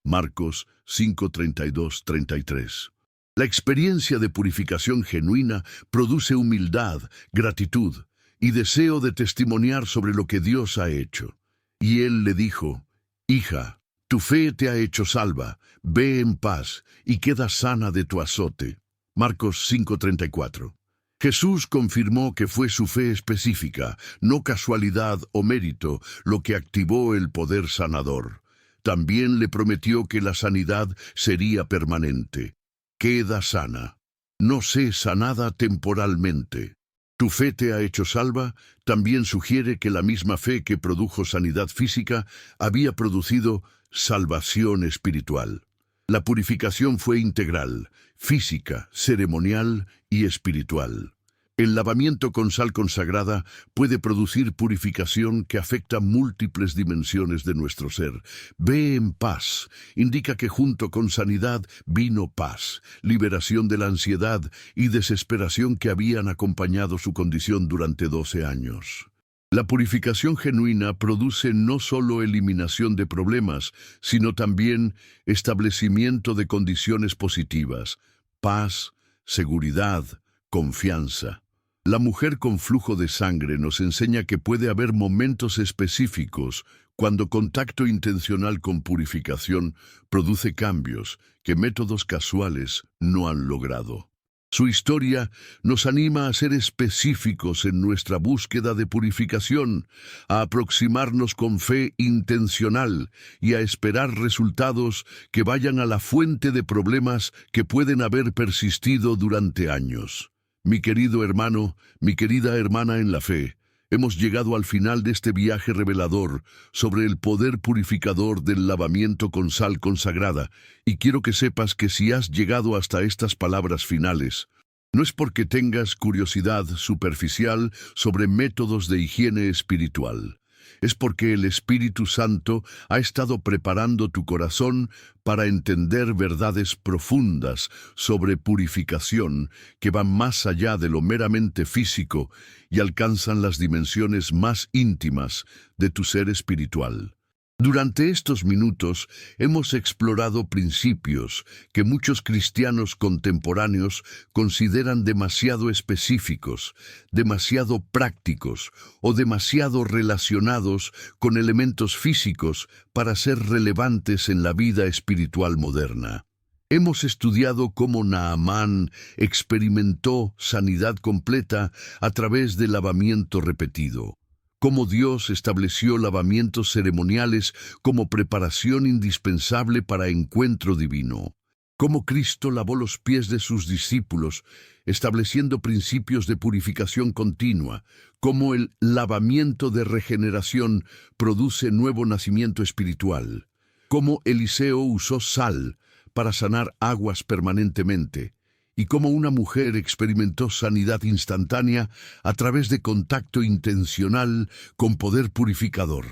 Marcos 5:32-33. La experiencia de purificación genuina produce humildad, gratitud y deseo de testimoniar sobre lo que Dios ha hecho. Y él le dijo: «Hija, tu fe te ha hecho salva, ve en paz y queda sana de tu azote». Marcos 5:34. Jesús confirmó que fue su fe específica, no casualidad o mérito, lo que activó el poder sanador. También le prometió que la sanidad sería permanente. Queda sana. No sé sanada temporalmente. ¿Tu fe te ha hecho salva? También sugiere que la misma fe que produjo sanidad física había producido salvación espiritual. La purificación fue integral, física, ceremonial y espiritual. El lavamiento con sal consagrada puede producir purificación que afecta múltiples dimensiones de nuestro ser. Ve en paz indica que junto con sanidad vino paz, liberación de la ansiedad y desesperación que habían acompañado su condición durante 12 años. La purificación genuina produce no solo eliminación de problemas, sino también establecimiento de condiciones positivas, paz, seguridad, confianza. La mujer con flujo de sangre nos enseña que puede haber momentos específicos cuando contacto intencional con purificación produce cambios que métodos casuales no han logrado. Su historia nos anima a ser específicos en nuestra búsqueda de purificación, a aproximarnos con fe intencional y a esperar resultados que vayan a la fuente de problemas que pueden haber persistido durante años. Mi querido hermano, mi querida hermana en la fe, hemos llegado al final de este viaje revelador sobre el poder purificador del lavamiento con sal consagrada, y quiero que sepas que si has llegado hasta estas palabras finales, no es porque tengas curiosidad superficial sobre métodos de higiene espiritual. Es porque el Espíritu Santo ha estado preparando tu corazón para entender verdades profundas sobre purificación que van más allá de lo meramente físico y alcanzan las dimensiones más íntimas de tu ser espiritual. Durante estos minutos hemos explorado principios que muchos cristianos contemporáneos consideran demasiado específicos, demasiado prácticos o demasiado relacionados con elementos físicos para ser relevantes en la vida espiritual moderna. Hemos estudiado cómo Naamán experimentó sanidad completa a través del lavamiento repetido. Cómo Dios estableció lavamientos ceremoniales como preparación indispensable para encuentro divino. Cómo Cristo lavó los pies de sus discípulos, estableciendo principios de purificación continua. Cómo el lavamiento de regeneración produce nuevo nacimiento espiritual. Cómo Eliseo usó sal para sanar aguas permanentemente. Y cómo una mujer experimentó sanidad instantánea a través de contacto intencional con poder purificador.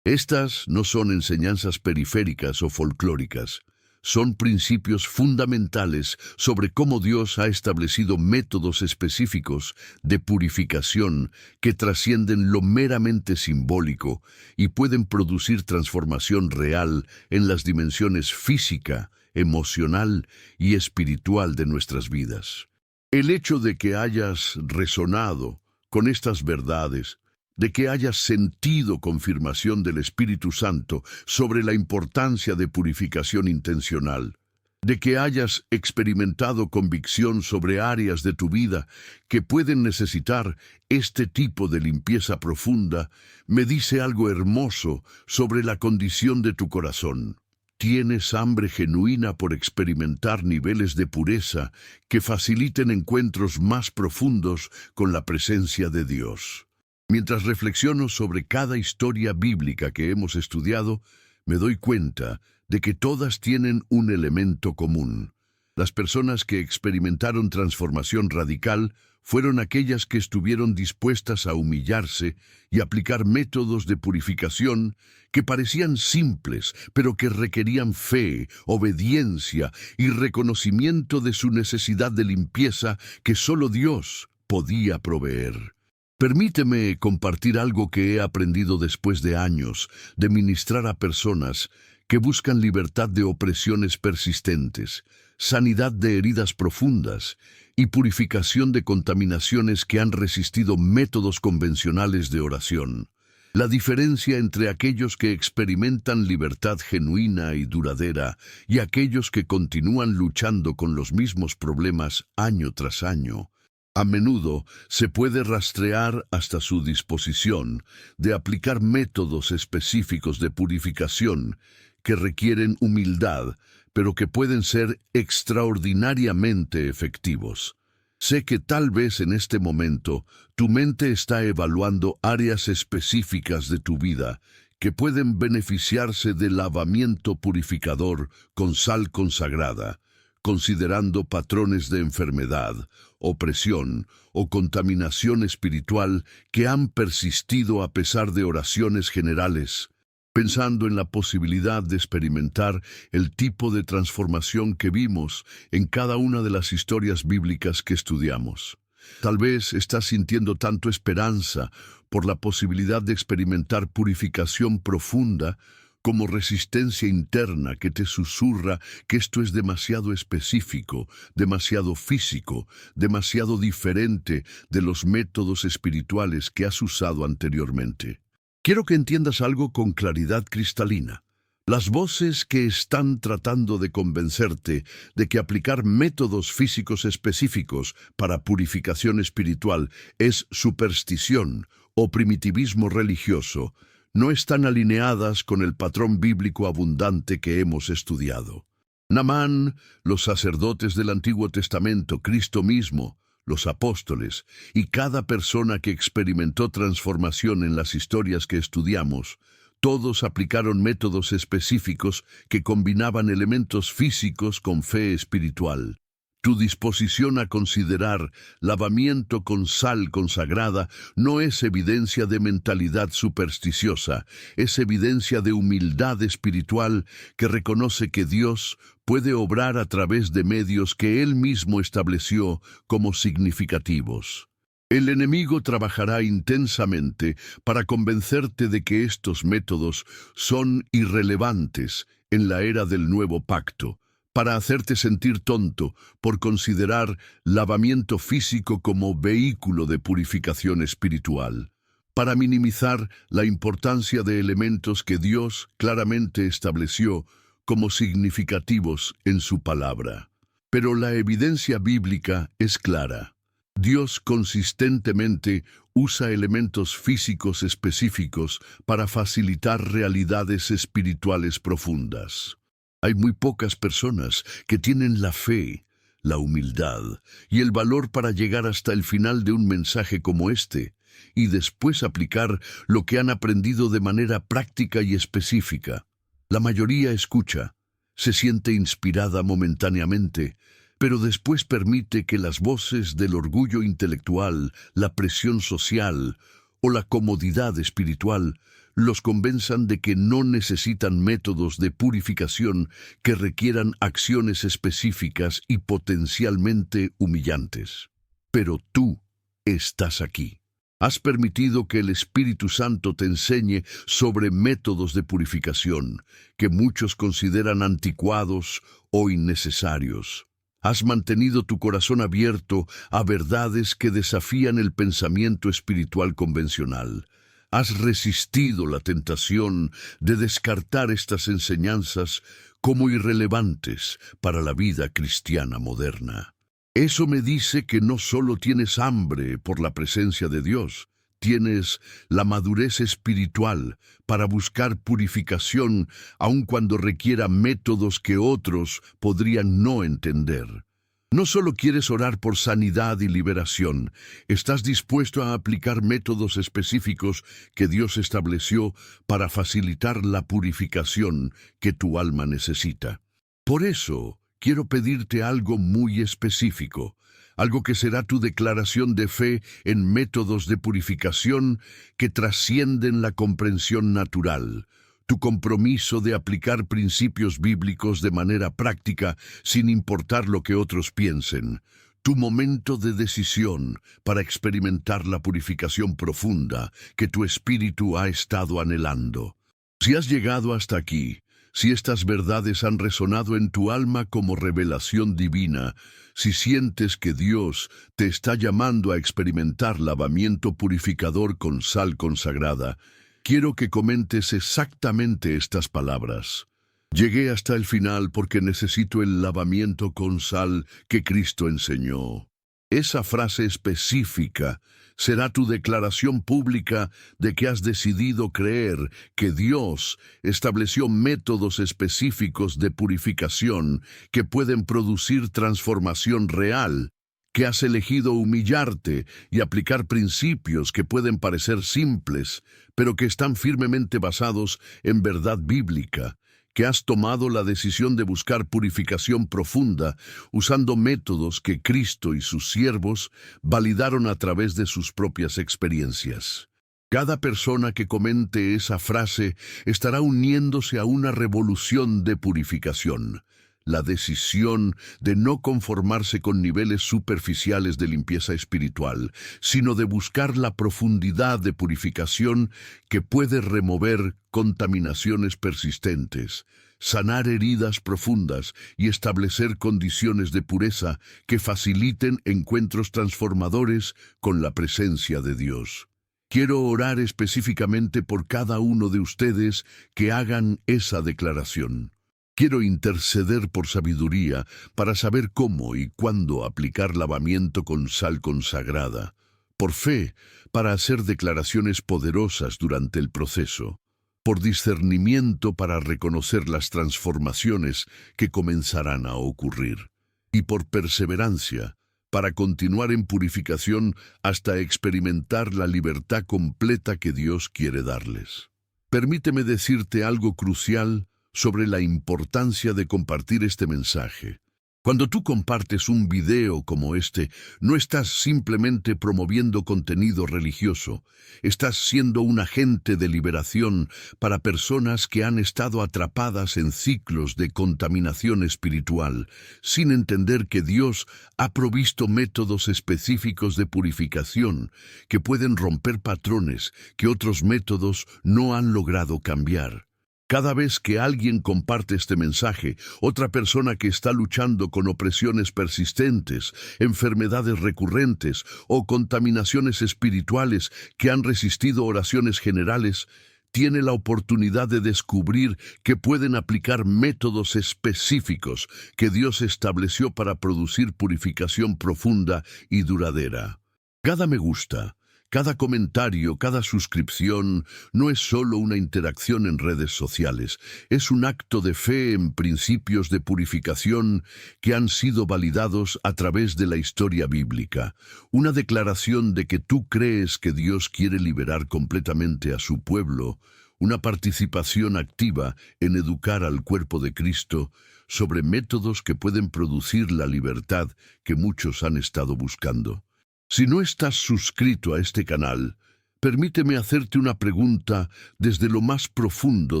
Estas no son enseñanzas periféricas o folclóricas, son principios fundamentales sobre cómo Dios ha establecido métodos específicos de purificación que trascienden lo meramente simbólico y pueden producir transformación real en las dimensiones física, emocional y espiritual de nuestras vidas. El hecho de que hayas resonado con estas verdades, de que hayas sentido confirmación del Espíritu Santo sobre la importancia de purificación intencional, de que hayas experimentado convicción sobre áreas de tu vida que pueden necesitar este tipo de limpieza profunda, me dice algo hermoso sobre la condición de tu corazón. Tienes hambre genuina por experimentar niveles de pureza que faciliten encuentros más profundos con la presencia de Dios. Mientras reflexiono sobre cada historia bíblica que hemos estudiado, me doy cuenta de que todas tienen un elemento común. Las personas que experimentaron transformación radical fueron aquellas que estuvieron dispuestas a humillarse y aplicar métodos de purificación que parecían simples, pero que requerían fe, obediencia y reconocimiento de su necesidad de limpieza que solo Dios podía proveer. Permíteme compartir algo que he aprendido después de años de ministrar a personas que buscan libertad de opresiones persistentes, sanidad de heridas profundas y purificación de contaminaciones que han resistido métodos convencionales de oración. La diferencia entre aquellos que experimentan libertad genuina y duradera y aquellos que continúan luchando con los mismos problemas año tras año, a menudo se puede rastrear hasta su disposición de aplicar métodos específicos de purificación que requieren humildad, pero que pueden ser extraordinariamente efectivos. Sé que tal vez en este momento tu mente está evaluando áreas específicas de tu vida que pueden beneficiarse del lavamiento purificador con sal consagrada, considerando patrones de enfermedad, opresión o contaminación espiritual que han persistido a pesar de oraciones generales, pensando en la posibilidad de experimentar el tipo de transformación que vimos en cada una de las historias bíblicas que estudiamos. Tal vez estás sintiendo tanto esperanza por la posibilidad de experimentar purificación profunda como resistencia interna que te susurra que esto es demasiado específico, demasiado físico, demasiado diferente de los métodos espirituales que has usado anteriormente. Quiero que entiendas algo con claridad cristalina. Las voces que están tratando de convencerte de que aplicar métodos físicos específicos para purificación espiritual es superstición o primitivismo religioso, no están alineadas con el patrón bíblico abundante que hemos estudiado. Naamán, los sacerdotes del Antiguo Testamento, Cristo mismo, los apóstoles y cada persona que experimentó transformación en las historias que estudiamos, todos aplicaron métodos específicos que combinaban elementos físicos con fe espiritual. Tu disposición a considerar lavamiento con sal consagrada no es evidencia de mentalidad supersticiosa, es evidencia de humildad espiritual que reconoce que Dios puede obrar a través de medios que Él mismo estableció como significativos. El enemigo trabajará intensamente para convencerte de que estos métodos son irrelevantes en la era del nuevo pacto, para hacerte sentir tonto por considerar lavamiento físico como vehículo de purificación espiritual, para minimizar la importancia de elementos que Dios claramente estableció como significativos en su palabra. Pero la evidencia bíblica es clara. Dios consistentemente usa elementos físicos específicos para facilitar realidades espirituales profundas. Hay muy pocas personas que tienen la fe, la humildad y el valor para llegar hasta el final de un mensaje como este y después aplicar lo que han aprendido de manera práctica y específica. La mayoría escucha, se siente inspirada momentáneamente, pero después permite que las voces del orgullo intelectual, la presión social o la comodidad espiritual los convenzan de que no necesitan métodos de purificación que requieran acciones específicas y potencialmente humillantes. Pero tú estás aquí. Has permitido que el Espíritu Santo te enseñe sobre métodos de purificación que muchos consideran anticuados o innecesarios. Has mantenido tu corazón abierto a verdades que desafían el pensamiento espiritual convencional. Has resistido la tentación de descartar estas enseñanzas como irrelevantes para la vida cristiana moderna. Eso me dice que no solo tienes hambre por la presencia de Dios, tienes la madurez espiritual para buscar purificación aun cuando requiera métodos que otros podrían no entender. No solo quieres orar por sanidad y liberación, estás dispuesto a aplicar métodos específicos que Dios estableció para facilitar la purificación que tu alma necesita. Por eso, quiero pedirte algo muy específico, algo que será tu declaración de fe en métodos de purificación que trascienden la comprensión natural. Tu compromiso de aplicar principios bíblicos de manera práctica sin importar lo que otros piensen. Tu momento de decisión para experimentar la purificación profunda que tu espíritu ha estado anhelando. Si has llegado hasta aquí, si estas verdades han resonado en tu alma como revelación divina, si sientes que Dios te está llamando a experimentar lavamiento purificador con sal consagrada, quiero que comentes exactamente estas palabras. Llegué hasta el final porque necesito el lavamiento con sal que Cristo enseñó. Esa frase específica será tu declaración pública de que has decidido creer que Dios estableció métodos específicos de purificación que pueden producir transformación real, que has elegido humillarte y aplicar principios que pueden parecer simples, pero que están firmemente basados en verdad bíblica, que has tomado la decisión de buscar purificación profunda usando métodos que Cristo y sus siervos validaron a través de sus propias experiencias. Cada persona que comente esa frase estará uniéndose a una revolución de purificación. La decisión de no conformarse con niveles superficiales de limpieza espiritual, sino de buscar la profundidad de purificación que puede remover contaminaciones persistentes, sanar heridas profundas y establecer condiciones de pureza que faciliten encuentros transformadores con la presencia de Dios. Quiero orar específicamente por cada uno de ustedes que hagan esa declaración. Quiero interceder por sabiduría para saber cómo y cuándo aplicar lavamiento con sal consagrada, por fe para hacer declaraciones poderosas durante el proceso, por discernimiento para reconocer las transformaciones que comenzarán a ocurrir, y por perseverancia para continuar en purificación hasta experimentar la libertad completa que Dios quiere darles. Permíteme decirte algo crucial sobre la importancia de compartir este mensaje. Cuando tú compartes un video como este, no estás simplemente promoviendo contenido religioso, estás siendo un agente de liberación para personas que han estado atrapadas en ciclos de contaminación espiritual, sin entender que Dios ha provisto métodos específicos de purificación que pueden romper patrones que otros métodos no han logrado cambiar. Cada vez que alguien comparte este mensaje, otra persona que está luchando con opresiones persistentes, enfermedades recurrentes o contaminaciones espirituales que han resistido oraciones generales, tiene la oportunidad de descubrir que pueden aplicar métodos específicos que Dios estableció para producir purificación profunda y duradera. Cada me gusta, cada comentario, cada suscripción no es solo una interacción en redes sociales, es un acto de fe en principios de purificación que han sido validados a través de la historia bíblica. Una declaración de que tú crees que Dios quiere liberar completamente a su pueblo, una participación activa en educar al cuerpo de Cristo sobre métodos que pueden producir la libertad que muchos han estado buscando. Si no estás suscrito a este canal, permíteme hacerte una pregunta desde lo más profundo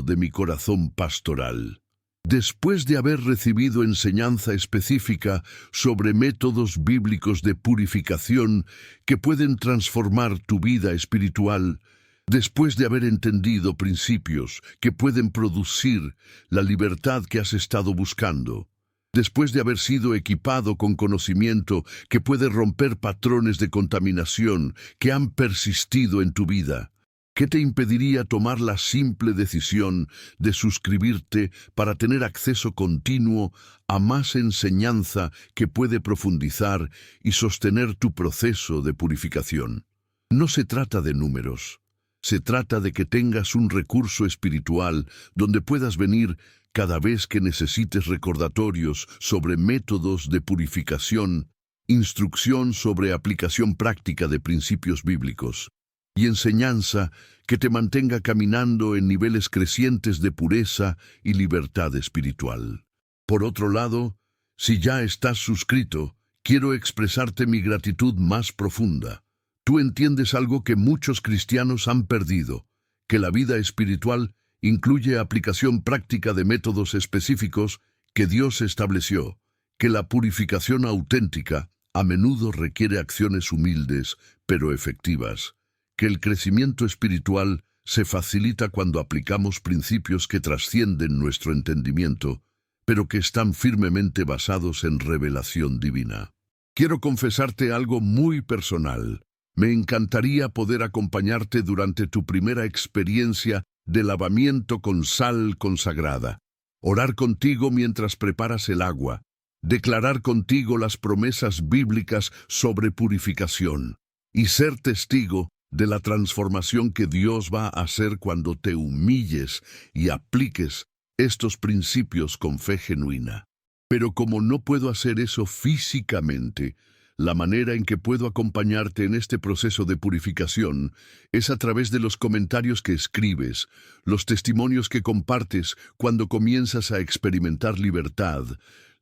de mi corazón pastoral. Después de haber recibido enseñanza específica sobre métodos bíblicos de purificación que pueden transformar tu vida espiritual, después de haber entendido principios que pueden producir la libertad que has estado buscando, después de haber sido equipado con conocimiento que puede romper patrones de contaminación que han persistido en tu vida, ¿qué te impediría tomar la simple decisión de suscribirte para tener acceso continuo a más enseñanza que puede profundizar y sostener tu proceso de purificación? No se trata de números. Se trata de que tengas un recurso espiritual donde puedas venir cada vez que necesites recordatorios sobre métodos de purificación, instrucción sobre aplicación práctica de principios bíblicos y enseñanza que te mantenga caminando en niveles crecientes de pureza y libertad espiritual. Por otro lado, si ya estás suscrito, quiero expresarte mi gratitud más profunda. Tú entiendes algo que muchos cristianos han perdido, que la vida espiritual incluye aplicación práctica de métodos específicos que Dios estableció, que la purificación auténtica a menudo requiere acciones humildes pero efectivas, que el crecimiento espiritual se facilita cuando aplicamos principios que trascienden nuestro entendimiento, pero que están firmemente basados en revelación divina. Quiero confesarte algo muy personal. Me encantaría poder acompañarte durante tu primera experiencia de lavamiento con sal consagrada, orar contigo mientras preparas el agua, declarar contigo las promesas bíblicas sobre purificación y ser testigo de la transformación que Dios va a hacer cuando te humilles y apliques estos principios con fe genuina. Pero como no puedo hacer eso físicamente, La manera en que puedo acompañarte en este proceso de purificación es a través de los comentarios que escribes, los testimonios que compartes cuando comienzas a experimentar libertad,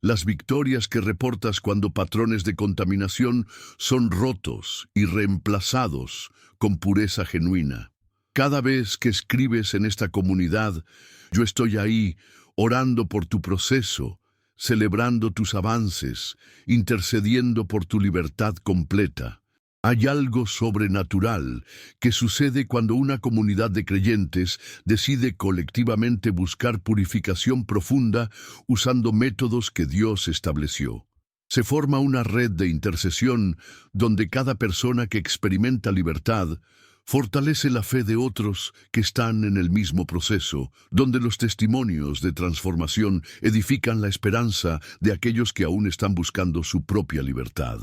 las victorias que reportas cuando patrones de contaminación son rotos y reemplazados con pureza genuina. Cada vez que escribes en esta comunidad, yo estoy ahí orando por tu proceso, celebrando tus avances, intercediendo por tu libertad completa. Hay algo sobrenatural que sucede cuando una comunidad de creyentes decide colectivamente buscar purificación profunda usando métodos que Dios estableció. Se forma una red de intercesión donde cada persona que experimenta libertad fortalece la fe de otros que están en el mismo proceso, donde los testimonios de transformación edifican la esperanza de aquellos que aún están buscando su propia libertad.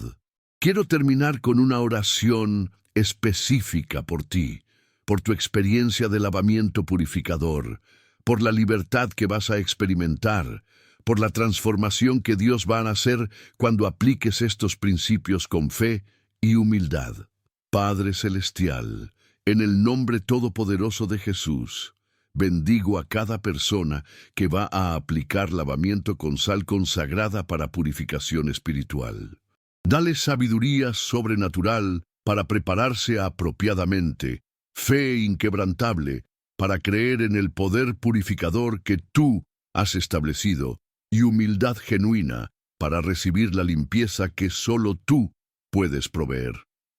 Quiero terminar con una oración específica por ti, por tu experiencia de lavamiento purificador, por la libertad que vas a experimentar, por la transformación que Dios va a hacer cuando apliques estos principios con fe y humildad. Padre Celestial, en el nombre todopoderoso de Jesús, bendigo a cada persona que va a aplicar lavamiento con sal consagrada para purificación espiritual. Dale sabiduría sobrenatural para prepararse apropiadamente, fe inquebrantable para creer en el poder purificador que tú has establecido y humildad genuina para recibir la limpieza que solo tú puedes proveer.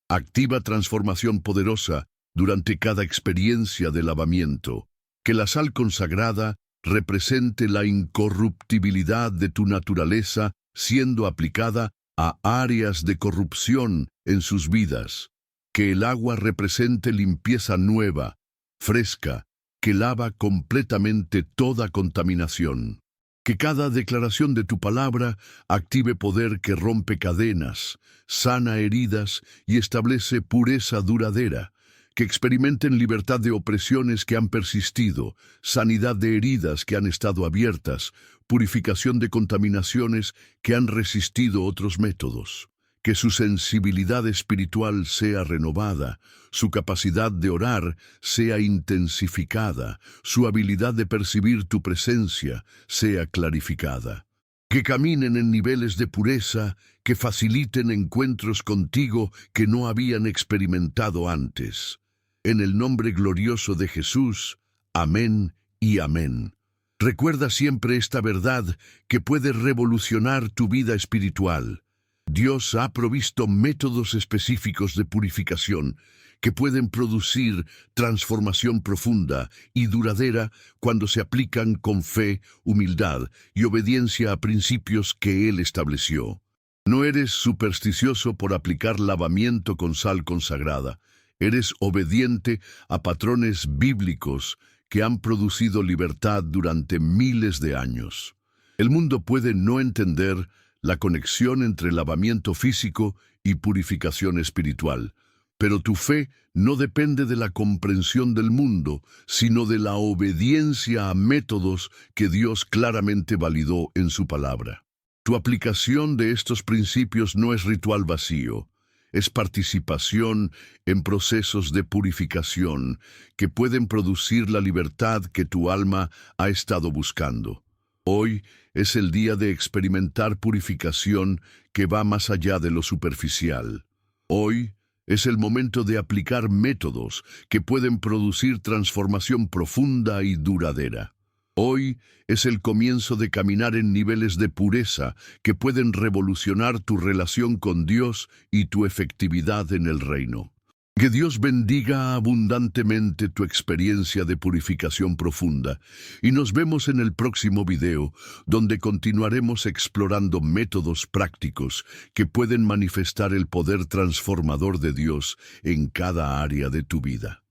Activa transformación poderosa durante cada experiencia de lavamiento. Que la sal consagrada represente la incorruptibilidad de tu naturaleza siendo aplicada a áreas de corrupción en sus vidas. Que el agua represente limpieza nueva, fresca, que lava completamente toda contaminación. Que cada declaración de tu palabra active poder que rompe cadenas, sana heridas y establece pureza duradera. Que experimenten libertad de opresiones que han persistido, sanidad de heridas que han estado abiertas, purificación de contaminaciones que han resistido otros métodos. Que su sensibilidad espiritual sea renovada, su capacidad de orar sea intensificada, su habilidad de percibir tu presencia sea clarificada. Que caminen en niveles de pureza que faciliten encuentros contigo que no habían experimentado antes. En el nombre glorioso de Jesús, amén y amén. Recuerda siempre esta verdad que puede revolucionar tu vida espiritual. Dios ha provisto métodos específicos de purificación que pueden producir transformación profunda y duradera cuando se aplican con fe, humildad y obediencia a principios que Él estableció. No eres supersticioso por aplicar lavamiento con sal consagrada. Eres obediente a patrones bíblicos que han producido libertad durante miles de años. El mundo puede no entender la conexión entre lavamiento físico y purificación espiritual, pero tu fe no depende de la comprensión del mundo, sino de la obediencia a métodos que Dios claramente validó en su palabra. Tu aplicación de estos principios no es ritual vacío, es participación en procesos de purificación que pueden producir la libertad que tu alma ha estado buscando. Hoy es el día de experimentar purificación que va más allá de lo superficial. Hoy es el momento de aplicar métodos que pueden producir transformación profunda y duradera. Hoy es el comienzo de caminar en niveles de pureza que pueden revolucionar tu relación con Dios y tu efectividad en el reino. Que Dios bendiga abundantemente tu experiencia de purificación profunda y nos vemos en el próximo video donde continuaremos explorando métodos prácticos que pueden manifestar el poder transformador de Dios en cada área de tu vida.